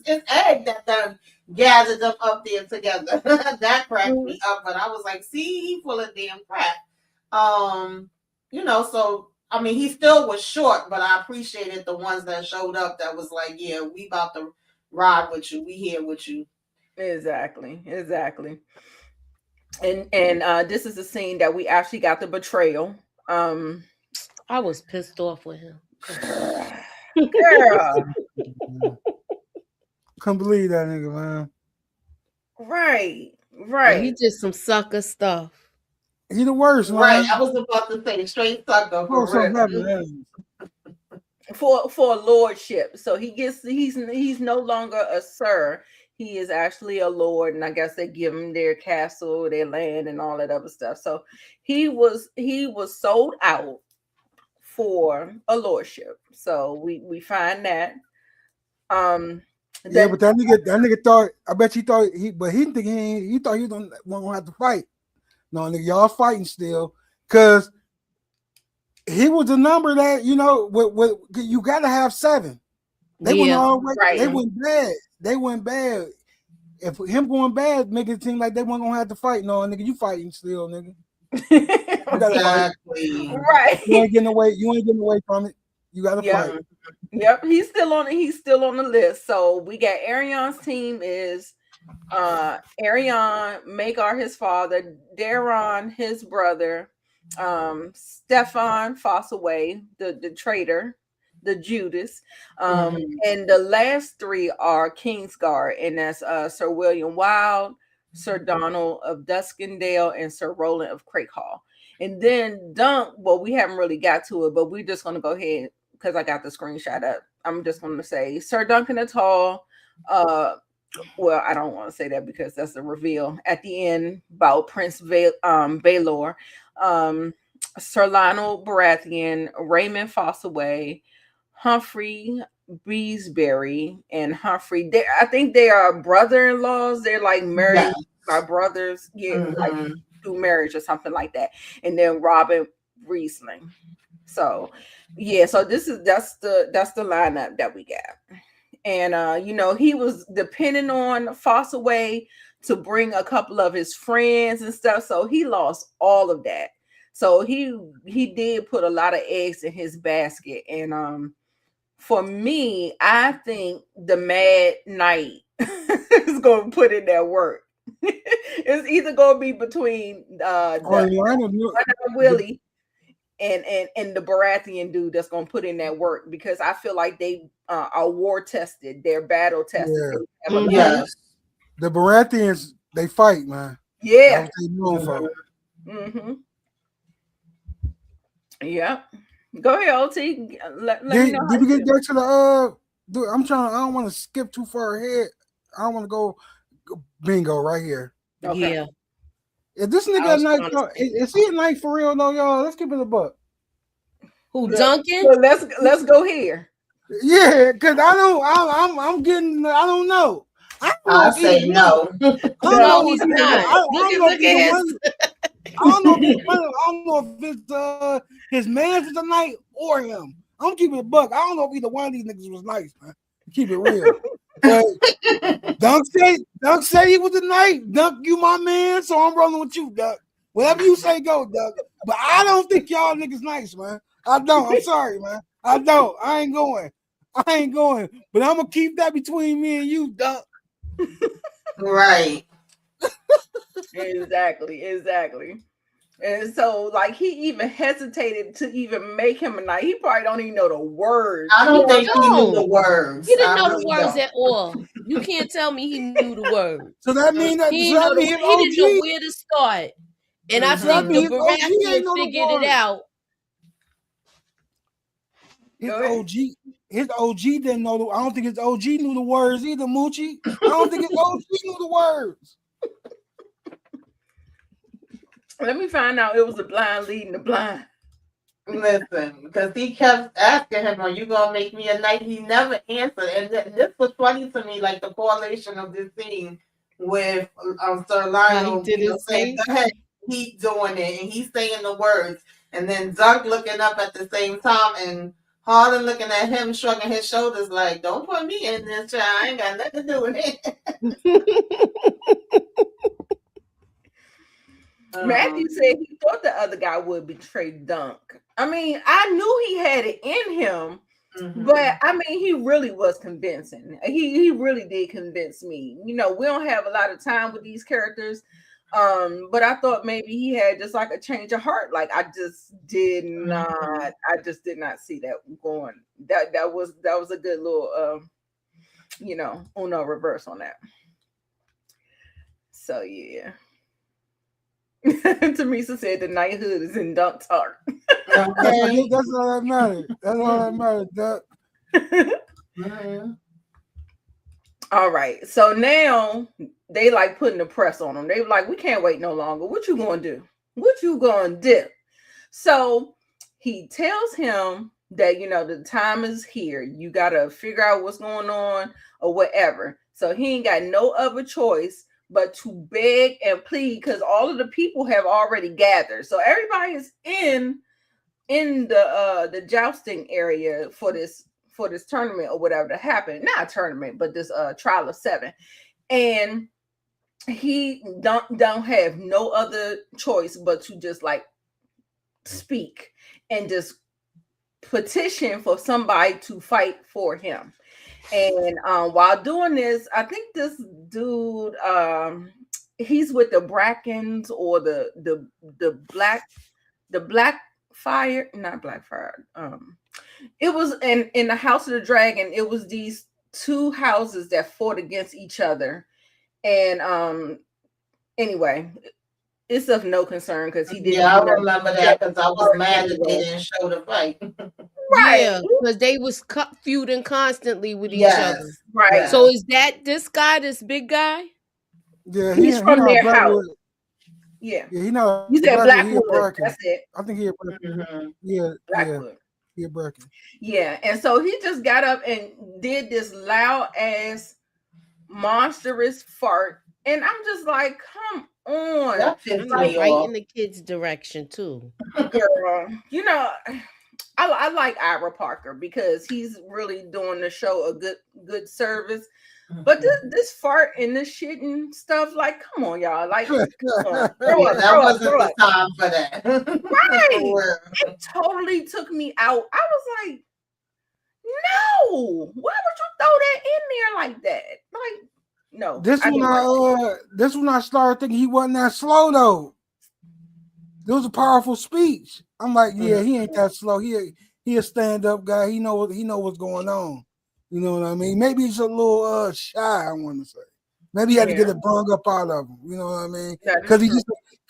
It's Egg that done gathered them up there together. That cracked Mhm. me up. But I was like, see, he full of damn crap. Um, so I mean, he still was short, but I appreciated the ones that showed up that was like, yeah, we about to ride with you. We here with you. Exactly. And this is the scene that we actually got the betrayal. Um, I was pissed off with him. girl, Can't believe that nigga, man. right, Yeah, he right. did some sucker stuff. He the worst, Right. man. I was about to say straight sucker Oh, for so real. happy, man. For a lordship. So he's no longer a sir. He is actually a lord, and I guess they give him their castle, their land, and all that other stuff. So he was sold out for a lordship. So we find that um Yeah, that but that nigga thought. I bet he thought but he think he thought he wasn't gonna have to fight. No, nigga, y'all fighting still, cause he was a number that with you got to have 7. They went Yeah. all right. They right. went bad. They went bad. If him going bad, make it seem like they weren't gonna have to fight. No, nigga, you fighting still, nigga. You gotta fight. Exactly. You Right. ain't getting away. You ain't getting away from it. You gotta Yep. fight. Mm. Yep. He's still on the list. So we got Arion's team is Arion, Magar his father, Daron his brother, Stefan Fossaway, the traitor, the Judas, Mhm. and the last three are Kingsguard, and that's Sir William Wilde, Sir Donald of Duskendale, and Sir Roland of Crakehall. And then Dunk, well, we haven't really got to it, but we're just gonna go ahead because I got the screenshot up. I'm just gonna say Sir Duncan the Tall, uh well, I don't want to say that because that's a reveal at the end about Baelor, um, Sir Lionel Baratheon, Raymond Fossaway, Humphrey Beesbury, and Humphrey. I think they are brother-in-laws. They're like married Yeah. by brothers, yeah, like Mhm. through marriage or something like that. And then Robin Riesling. So, yeah. So that's the lineup that we got. And he was depending on Fossaway to bring a couple of his friends and stuff, so he lost all of that. So he did put a lot of eggs in his basket. And for me, I think the Mad Knight is going to put in that work. It's either going to be between Or the Willie and the Baratheon dude that's gonna put in that work, because I feel like they are war tested, they're battle tested. yeah, They have a lot. Mm-hmm. Yes. the Baratheons they fight, man. That's Yeah. what they known for. Mm-hmm. Yeah. Go ahead, OT. Let me know Did how we you get feel. back to the dude, I'm trying. I don't want to skip too far ahead. I don't want to go bingo right here. Okay. Yeah, If this I nigga a was knight, trying to say is he a knight for real though, y'all? Let's keep it a buck. who Look, Duncan? look, let's go here. Yeah, cause I don't. I'm getting. I don't know. I don't know I if either say one. no. I don't No, No, know if he's either one. not. I don't know if Look either at one. his. I don't know if either one. I don't know if it's his man was a knight or him. I'm keeping it a buck. I don't know if either one of these niggas was nice, man. Keep it real. But Dunk say he was a knight. Dunk, you my man, so I'm rolling with you, Dunk. Whatever you say, go, Dunk. But I don't think y'all niggas nice, man. I don't. I'm sorry, man. I don't. I ain't going. I ain't going. But I'm gonna keep that between me and you, Dunk. Right. exactly. And so, like, he even hesitated to even make him a knight. He probably don't even know the I words. don't He think he knew the don't. He words. didn't I know the really words don't. at all. You can't tell me he knew the words. So that mean that. He So didn't that know mean the. his He didn't know OG. where to start. And I So that think Hmm. the mean his OG Baratheon ain't know the figured it words. out. His Go ahead. OG. His OG didn't know. I don't think his OG knew the words either, Moochie. I don't think his OG knew the words. Let me find out it was the blind leading the blind. Listen, because he kept asking him, "Are you gonna make me a knight?" He never answered, and this was funny to me, like the correlation of this scene with Sir How he Lionel, did his saying, face. "Go ahead, keep doing it," and he's saying the words, and then Dunk looking up at the same time, and Harlan looking at him, shrugging his shoulders, like, "Don't put me in this, child. I ain't got nothing to do with it." Matthew said he thought the other guy would betray Dunk. I mean, I knew he had it in him, but Mhm. I mean, he really was convincing. He really did convince me. We don't have a lot of time with these characters, but I thought maybe he had just like a change of heart. Like I Mhm. just did not see that going. That was a good little Uno reverse on that. So yeah. Teresa said the knighthood is in Dunk's heart. Okay. That's all that matters. That's all that matters, Duck. Mhm. All right. So now they like putting the press on him. They were like, we can't wait no longer. What you gonna do? What you gonna do? So he tells him that the time is here. You gotta figure out what's going on or whatever. So he ain't got no other choice but to beg and plead, because all of the people have already gathered. So everybody is in the jousting area for this tournament or whatever to happen. Not a tournament, but this trial of seven. And he don't have no other choice but to just like speak and just petition for somebody to fight for him. And while doing this, I think this dude, he's with the Brackens or the black fire, not black fire. It was in the House of the Dragon. It was these two houses that fought against each other, and anyway, it's of no concern because he didn't Yeah, do I nothing. remember that because I was mad that they Anyway. didn't show the fight. Right, Yeah, because they was feuding constantly with each Yes, other. right. yes. So is that this guy, this big guy? Yeah, He's he from not their house. Blackwood. Yeah, Yeah, he not you said Blackwood. He a Blackwood. Bracken. That's it. I think he a Bracken. Mm-hmm. Yeah, Blackwood. he a Bracken. Yeah, and so he just got up and did this loud ass monstrous fart, and I'm just like, come on, That pissed I know, me right off. in the kid's direction too. girl. You know, I like Ira Parker because he's really doing the show a good service. But this fart and this shit and stuff, like, come on, y'all, like, come on, Yeah, that grow wasn't up. the time for that. Right. For real. It totally took me out. I was like, no, why would you throw that in there like that? Like, no, This I didn't like it. this when I started thinking he wasn't that slow though. It was a powerful speech. I'm like, yeah, he ain't that slow. He a stand up guy. He know what's going on. You know what I mean? Maybe he's a little shy. I want to say. Maybe he had to get it brung up out of him. You know what I mean? Because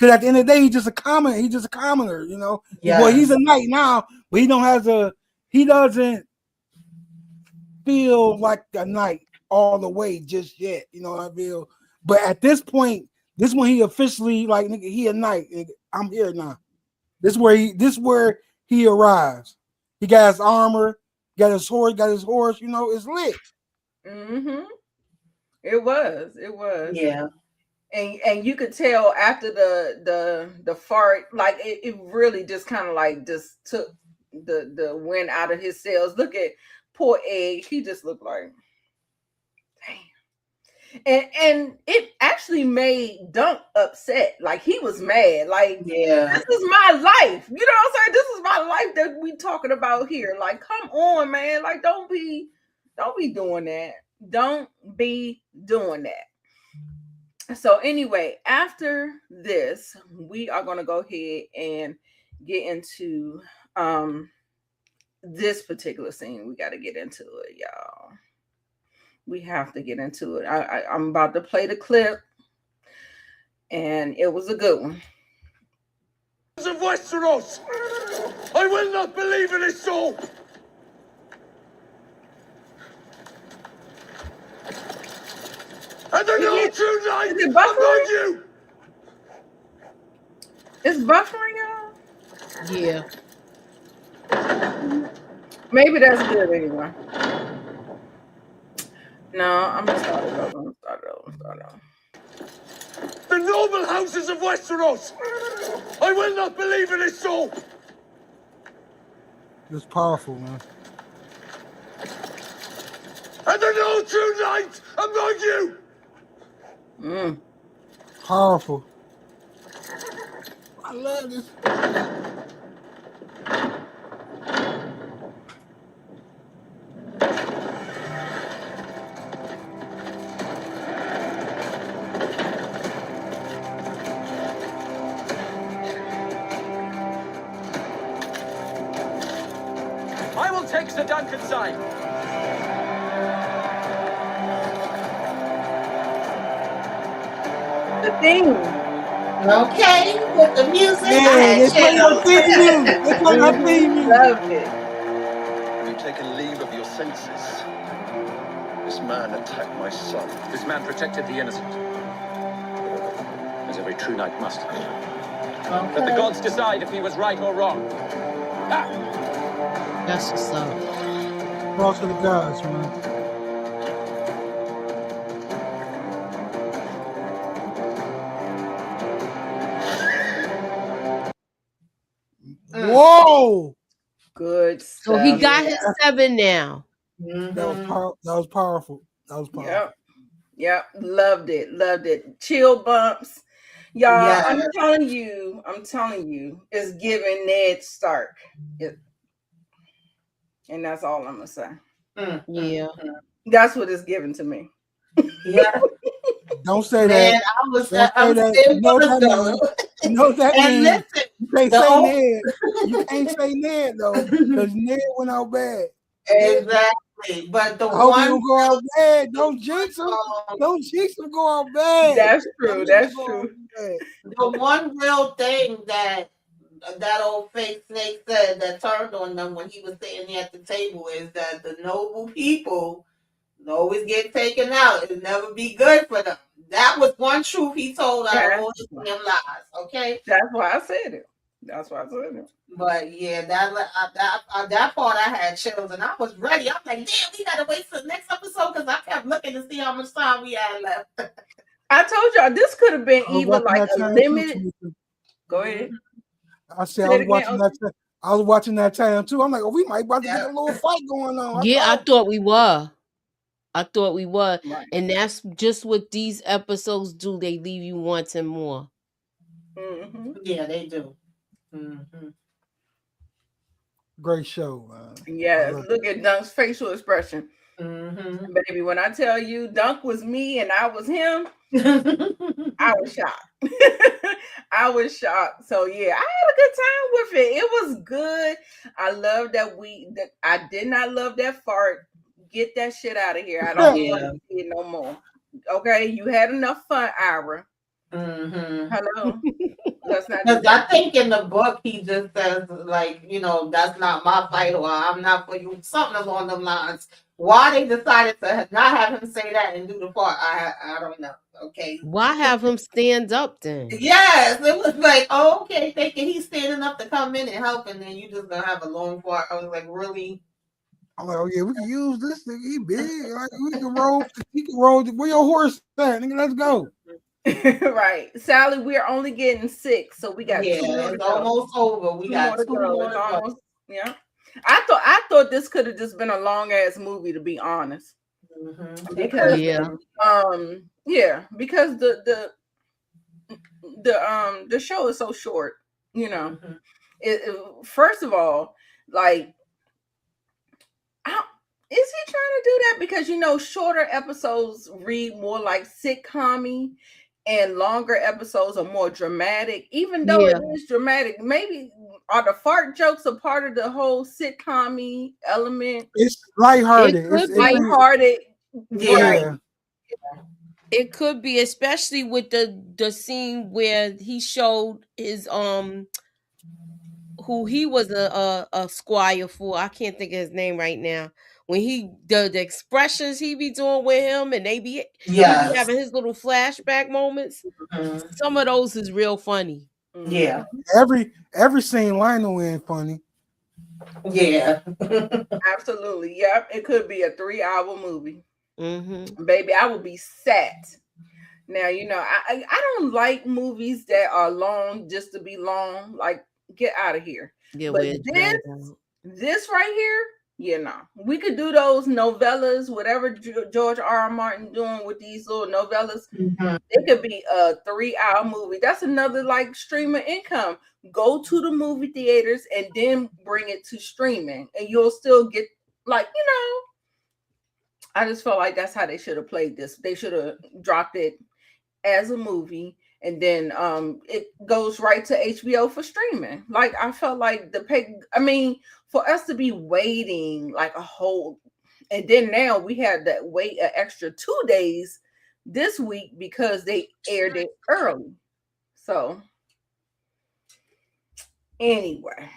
at the end of the day, he's just a commoner. He's just a commoner. You know. Yeah. Well, he's a knight now, but he doesn't feel like a knight all the way just yet. You know what I feel? But at this point, this when he officially like nigga, he a knight. Nigga, I'm here now. This where he arrives. He got his armor, got his horse. You know, it's lit. Mm-hmm. It was. Yeah. And you could tell after the fart, like it really just kind of like just took the wind out of his sails. Look at poor Egg. He just looked like, damn. And it actually made Dunk upset. Like he was mad. Like, Yeah. this is my life. You know what I'm saying? This is my life that we talking about here. Like, come on, man. Like, don't be doing that. Don't be doing that. So anyway, after this, we are going to go ahead and get into this particular scene. We got to get into it, y'all. We have to get into it. I'm about to play the clip, and it was a good one. Of Westeros, I will not believe in his soul. And I know true light Is it among buffering? you. It's buffering, y'all. Yeah. Maybe that's good anyway. No, I'm gonna start it over. The noble houses of Westeros, I will not believe in his soul. It's powerful, man. And I know true light among you. Powerful. I love this. I will take the Duncan side. The theme. Okay, with the music. Yeah, they play our theme music. They play our theme music. Loved it. Have you taken leave of your senses? This man attacked my son. This man protected the innocent, as every true knight must. Let the gods decide if he was right or wrong. Ah! That's what's up. Cross to the gods, man. Whoa! Good stuff. So he got his 7 now. That was powerful. That was powerful. Yep. Loved it. Chill bumps. Y'all, Yes. I'm telling you, it's giving Ned Stark. And that's all I'm gonna say. Yeah. That's what it's given to me. Yeah, Don't say man, that. Don't say I'm that. still You know what gonna that go. means. You know what that And means. listen, You can't the say old Ned. You can't say Ned though, because Ned went out bad. Ned, exactly, but the I hope he one don't go out bad. the Don't jinx him. um, Don't jinx him. Go out bad. That's That true. nigga That's go out true. bad. the one real thing that that old fake snake said that turned on them when he was sitting there at the table is that the noble people always get taken out. It'll never be good for them. That was one truth he told out of That's all his damn lies. Okay, that's why I said it. That's why I said it. but yeah, that part I had chills and I was ready. I'm like, damn, we gotta wait till the next episode because I kept looking to see how much time we had left. I told y'all this could have been I was even watching like that a time too, limited. Tamika. Go ahead. I said Say I it was again. watching that. I was watching that time too. I'm like, oh, we might about to get Yeah. a little fight going on. I Yeah, I thought. thought we were. I thought we were. Right. And that's just what these episodes do. They leave you wanting more. Mm-hmm. Yeah, they do. Mm-hmm. Great show, man. Yes. Look at Dunk's facial expression, Mm-hmm. baby. When I tell you Dunk was me and I was him, I was shocked. I was shocked. So yeah, I had a good time with it. It was good. I love that I did not love that fart. Get that shit out of here. I don't want Yeah. to see it no more. Okay, you had enough fun, Ira. Mm-hmm. Hello. Let's not do Because I that. think in the book he just says like, that's not my fight or I'm not for you, something along them lines. Why they decided to not have him say that and do the part, I don't know. Okay. Why have him stand up then? Yes, it was like, oh, okay, thinking he's standing up to come in and help, and then you just gonna have a long part. I was like, really? I'm like, oh yeah, we can use this nigga. He big. Like we can roll. He can roll. Where your horse at, nigga? Let's go. Right. Sally, we're only getting 6, so we got Yeah, 2 more to it's go. almost over. We 2 more got to two go. more It's to go. almost, yeah. I thought this could have just been a long ass movie, to be honest. Mm-hmm. Because Yeah. because the show is so short, Mm-hmm. first of all, like, is he trying to do that? Because shorter episodes read more like sitcom-y and longer episodes are more dramatic. Even though Yeah. it is dramatic, maybe are the fart jokes a part of the whole sitcom-y element? It's lighthearted. It could It's be. Lighthearted, right? yeah. It could be, especially with the scene where he showed his who he was a squire for. I can't think of his name right now. When the expressions he be doing with him, and he be Yes. having his little flashback moments. Mm-hmm. Some of those is real funny. Yeah. Every scene Lionel in funny. Yeah. Absolutely. Yep. It could be a 3-hour movie. Mm-hmm. Baby, I would be set. Now, I don't like movies that are long just to be long. Like, get out of here. Yeah, But we're dragged out. this right here, we could do those novellas, whatever George R. Martin doing with these little novellas. Mm-hmm. It could be a 3-hour movie. That's another like streamer income. Go to the movie theaters and then bring it to streaming, and you'll still get like. I just felt like that's how they should have played this. They should have dropped it as a movie, and then it goes right to HBO for streaming. Like, I felt like for us to be waiting like a whole, and then now we had to wait an extra 2 days this week because they aired it early. So anyway,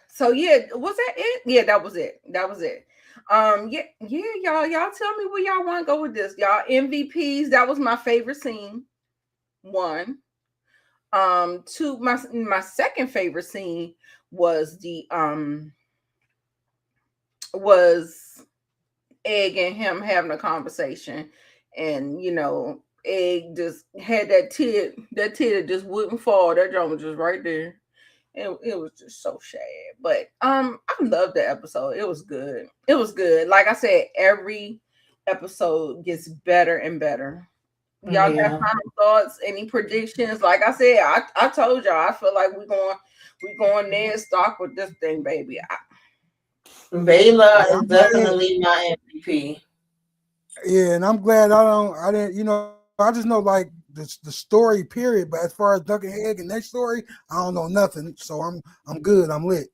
so yeah, was that it? Yeah, that was it. Y'all tell me where y'all want to go with this. Y'all MVPs, that was my favorite scene. 1. 2, my second favorite scene was was Egg and him having a conversation, and Egg just had that tear that just wouldn't fall. That drum was just right there. It was just so sad. But I loved the episode. It was good. It was good. Like I said, every episode gets better and better. Y'all got final thoughts? Any predictions? Like I said, I told y'all I feel like we're going Ned Stark with this thing, baby. Baylor Yeah, is I'm glad. definitely my MVP. Yeah, and I'm glad I didn't, I just know like the story period, but as far as Duncan Egg and that story, I don't know nothing. So I'm good. I'm lit.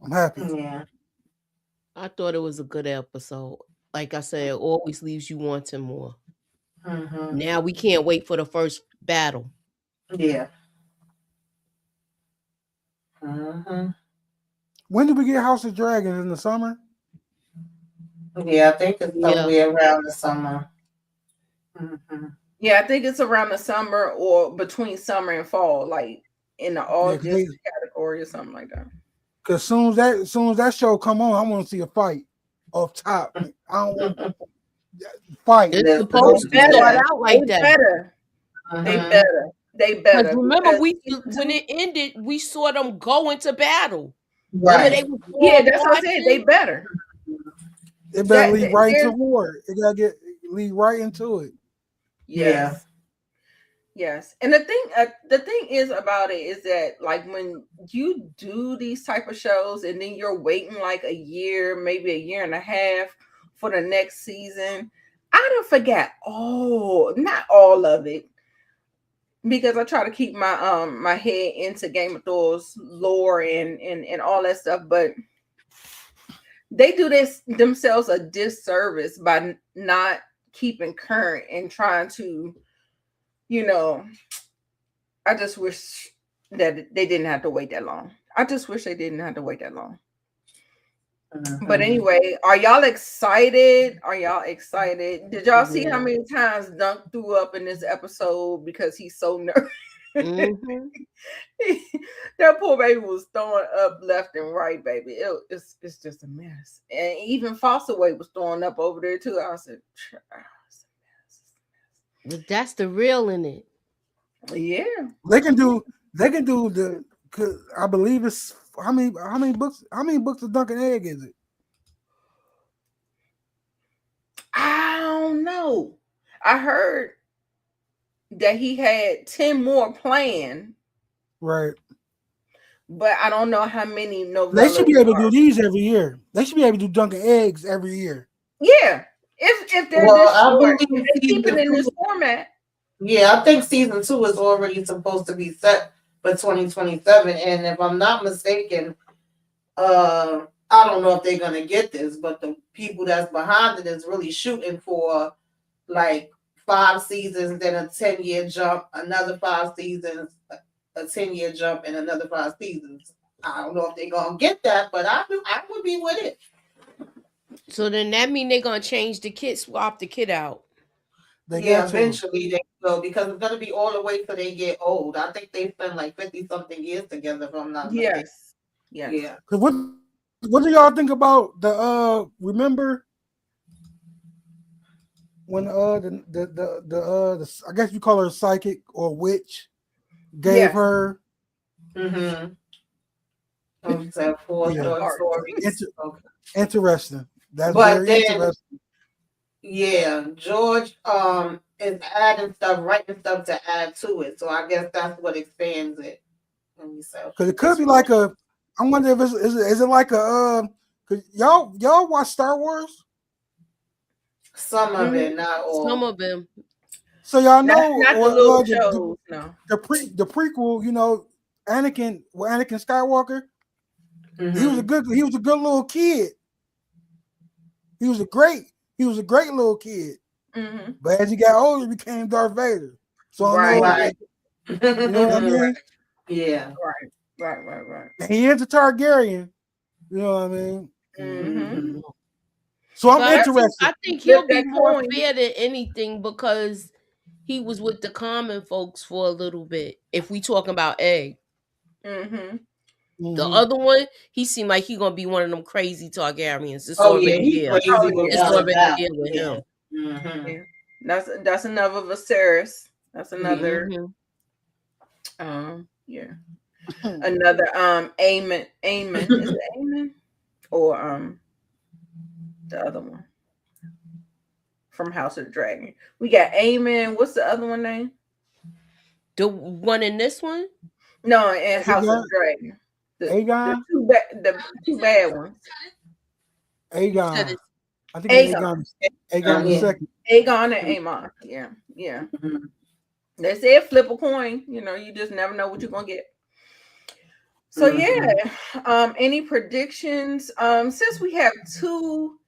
I'm happy. Yeah. I thought it was a good episode. Like I said, it always leaves you wanting more. Mm-hmm. Now we can't wait for the first battle. Yeah. Mm-hmm. When did we get House of Dragons in the summer? Yeah, I think it's Yeah. somewhere around the summer. Mm-hmm. Yeah, I think it's around the summer or between summer and fall, like in the Yeah, because August they category or something like that. because soon as that show come on, I want to see a fight off top. I don't want fight. It's This They supposed this to start better. yeah. out They like that. better. They Mm-hmm. better. They Because better remember, because we season when two. it ended, we saw them go into battle. Remember, they Right. was Yeah, all that's what I said. They marching. better. It better That, lead that right into there's war. It gotta get lead right into it. Yeah. yes. Yes, and the thing is about it is that like when you do these type of shows and then you're waiting like a year, maybe a year and a half for the next season, I don't forget all, not all of it, because I try to keep my head into Game of Thrones lore and all that stuff, but they do this themselves a disservice by not keeping current and trying to, you know, I just wish that they didn't have to wait that long. I just wish they didn't have to wait that long. But Mm-hmm. anyway, are y'all excited? Are y'all excited? Did y'all see how Yeah. many times Dunk threw up in this episode because he's so nervous? Mm-hmm. That poor baby was throwing up left and right, baby. It's just a mess. And even Foster Weight was throwing up over there too. I said, it's But that's the real in it. a mess. Yeah. They can do the. 'Cause I believe it's how many books of Duncan Egg is it? I don't know. I heard that he had 10 more planned, Right. but I don't know how many They should novellas be able to do are. these every year. They should be able to do Duncan Eggs every year. Yeah. If they're Well, this I short, if believe they keep it season in this two. format, Yeah, I think season two is already supposed to be set for 2027. And if I'm not mistaken, I don't know if they're gonna get this, but the people that's behind it is really shooting for like 5 seasons, then a 10-year jump, another 5 seasons, a 10-year jump, and another 5 seasons. I don't know if they're gonna get that, but I would be with it. So then that mean they're gonna change the kid, swap the kid out. They Yeah, got to. eventually they will because it's gonna be all the way till they get old. I think they spend like 50 something years together, if I'm not mistaken. yes. Yes. Yeah. Cause what do y'all think about the remember when the I guess you call her a psychic or witch gave Yes. her Mm-hmm. So four yeah short Art. stories. inter- Okay. interesting. That's But very then interesting. yeah, George is adding stuff, writing stuff to add to it. So I guess that's what expands it. Let me say, Cause okay, it could this be one. like a. I wonder if is it like a cause y'all watch Star Wars, Some of Mhm. it, not Some all. of them. so y'all Not know not the or little the shows, no. the prequel. Anakin Skywalker. Mm-hmm. He was a good little kid. He was a great he was a great little kid. Hmm. But as he got older, he became Darth Vader. So I Right. know, Right. you know what I mean. Yeah. Right. Right. Right. Right. And he is a Targaryen. You know what I mean. Mm-hmm. Mm-hmm. So I'm But Yep. interested. I think Flip he'll be that more coin. fair than anything because he was with the common folks for a little bit. If we talking about Egg, Mm-hmm. the Hmm. other one, he seemed like he gonna be one of them crazy Targaryens. It's Oh yeah, already he there. Oh crazy yeah. It's without a already doubt. there with Yeah. him. Mm-hmm. Yeah. That's another Viserys. That's Yeah. another Hmm. yeah. Another Aemon. Is it Aemon? Or the other one from House of the Dragon. We got Aemon. What's the other one name? The one in this one, No, in We House of got the Dragon. The Aegon. two bad ones. You said Aegon. it's I think it's Aegon, Aegon. Aegon the Yeah. second. Aegon and Aemon. Yeah, yeah. They said flip a coin. You just never know what you're gonna get. So yeah. Any predictions? Since we have 2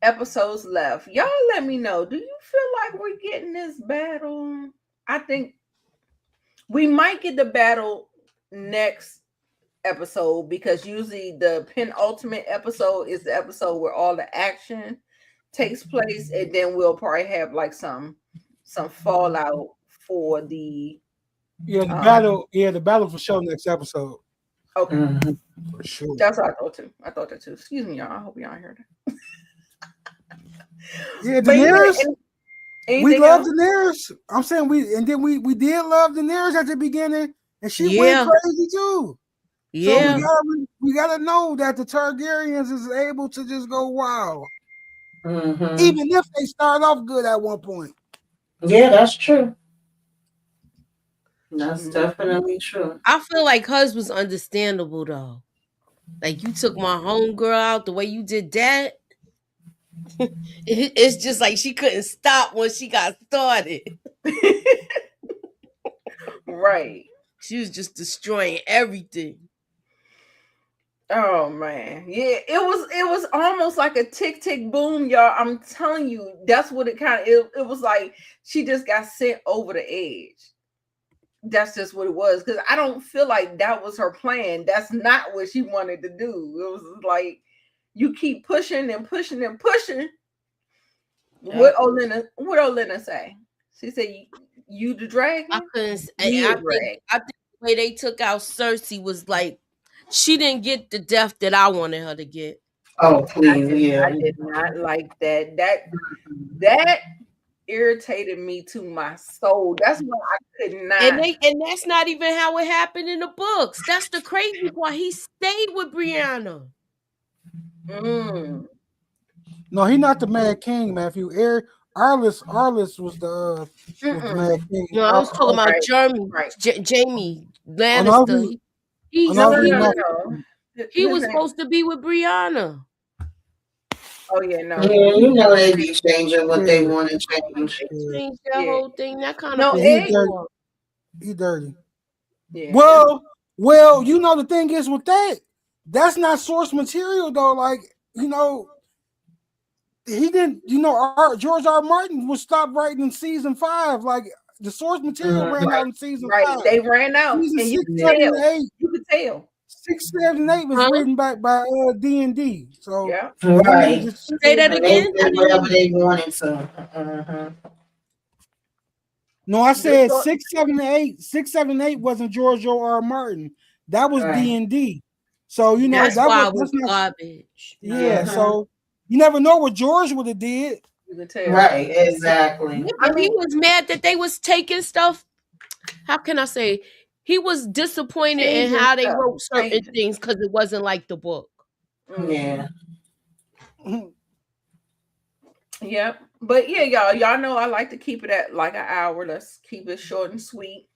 episodes left, y'all let me know. Do you feel like we're getting this battle? I think we might get the battle next episode, because usually the penultimate episode is the episode where all the action takes place, and then we'll probably have like some fallout for the Yeah, the battle. Yeah, the battle for sure next episode okay. for sure. That's what I thought too. I thought that too. Excuse me, y'all. I hope y'all heard it. Yeah, But yeah, Daenerys. We anything love else? Daenerys. I'm saying we did love Daenerys at the beginning, and she went yeah, crazy too. So yeah. we gotta know that the Targaryens is able to just go wild, Mm-hmm. even if they start off good at one point. Yeah, that's true. That's definitely true. I feel like hers was understandable though. Like you took my homegirl out the way you did that. It's just like she couldn't stop once she got started. Right. She was just destroying everything. Oh man, yeah, it was almost like a tick tick boom, y'all. I'm telling you, that's what it was like. She just got sent over the edge. That's just what it was, because I don't feel like that was her plan. That's not what she wanted to do. It was like you keep pushing and pushing and pushing. What Olena say? She said, "You the dragon, I couldn't. be the I dragon." think the way they took out Cersei was like she didn't get the death that I wanted her to get. Oh, I please, did, yeah. I did not like that. That irritated me to my soul. That's why I could not. And that's not even how it happened in the books. That's the crazy part. He stayed with Brianna. No, he not the Mad King, Matthew. Arliss was the Mad King. No, I was talking about right, Jamie, right. Jamie Oh, no, Lannister. No, he no, not. no. He His was name- supposed to be with Brianna. Oh yeah, no. Yeah, you know they be changing what they want to change. Yeah. Changed that Yeah. whole thing. That kind No, of He it. dirty. He dirty. Yeah. Well, you know the thing is with that, that's not source material though. Like, he didn't. George R. Martin was stopped writing in season 5. Like the source material ran out in season 5. They ran out, Season and you 6, could 7, tell. and 8. You could tell. 6, 7, and 8 was written back by D&D. So Yeah. Right. just Say that And they again. did whatever they wanted to. No, I said 6, 7, and 8. 6, 7, and 8 wasn't George R. Martin. That was Right. D&D. So That's why it was that's not garbage. yeah. So you never know what George would have did. You can tell. Right, exactly. And he was mad that they was taking stuff. How can I say? He was disappointed in Changing how they stuff. wrote certain Changing. things because it wasn't like the book. Yeah. Yep. But yeah, y'all know I like to keep it at like an hour. Let's keep it short and sweet.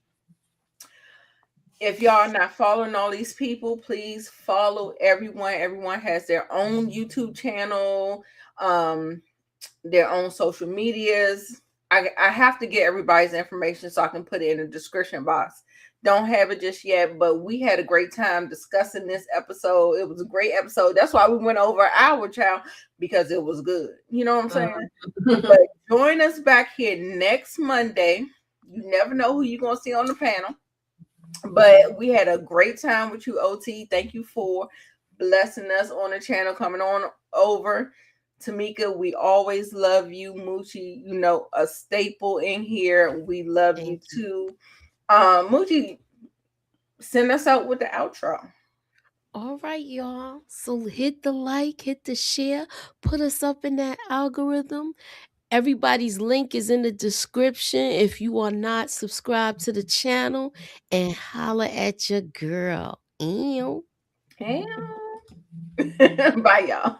If y'all not following all these people, please follow everyone. Everyone has their own YouTube channel, their own social medias. I have to get everybody's information so I can put it in the description box. Don't have it just yet, but we had a great time discussing this episode. It was a great episode. That's why we went over an hour, child, because it was good. You know what I'm saying? But join us back here next Monday. You never know who you're going to see on the panel. But we had a great time with you, OT. Thank you for blessing us on the channel, coming on over. Tamika, we always love you. Moochie, a staple in here. We love you too. Moochie, send us out with the outro. All right, y'all. So hit the like, hit the share, put us up in that algorithm. Everybody's link is in the description if you are not subscribed to the channel, and holla at your girl. Ew. Bye, y'all.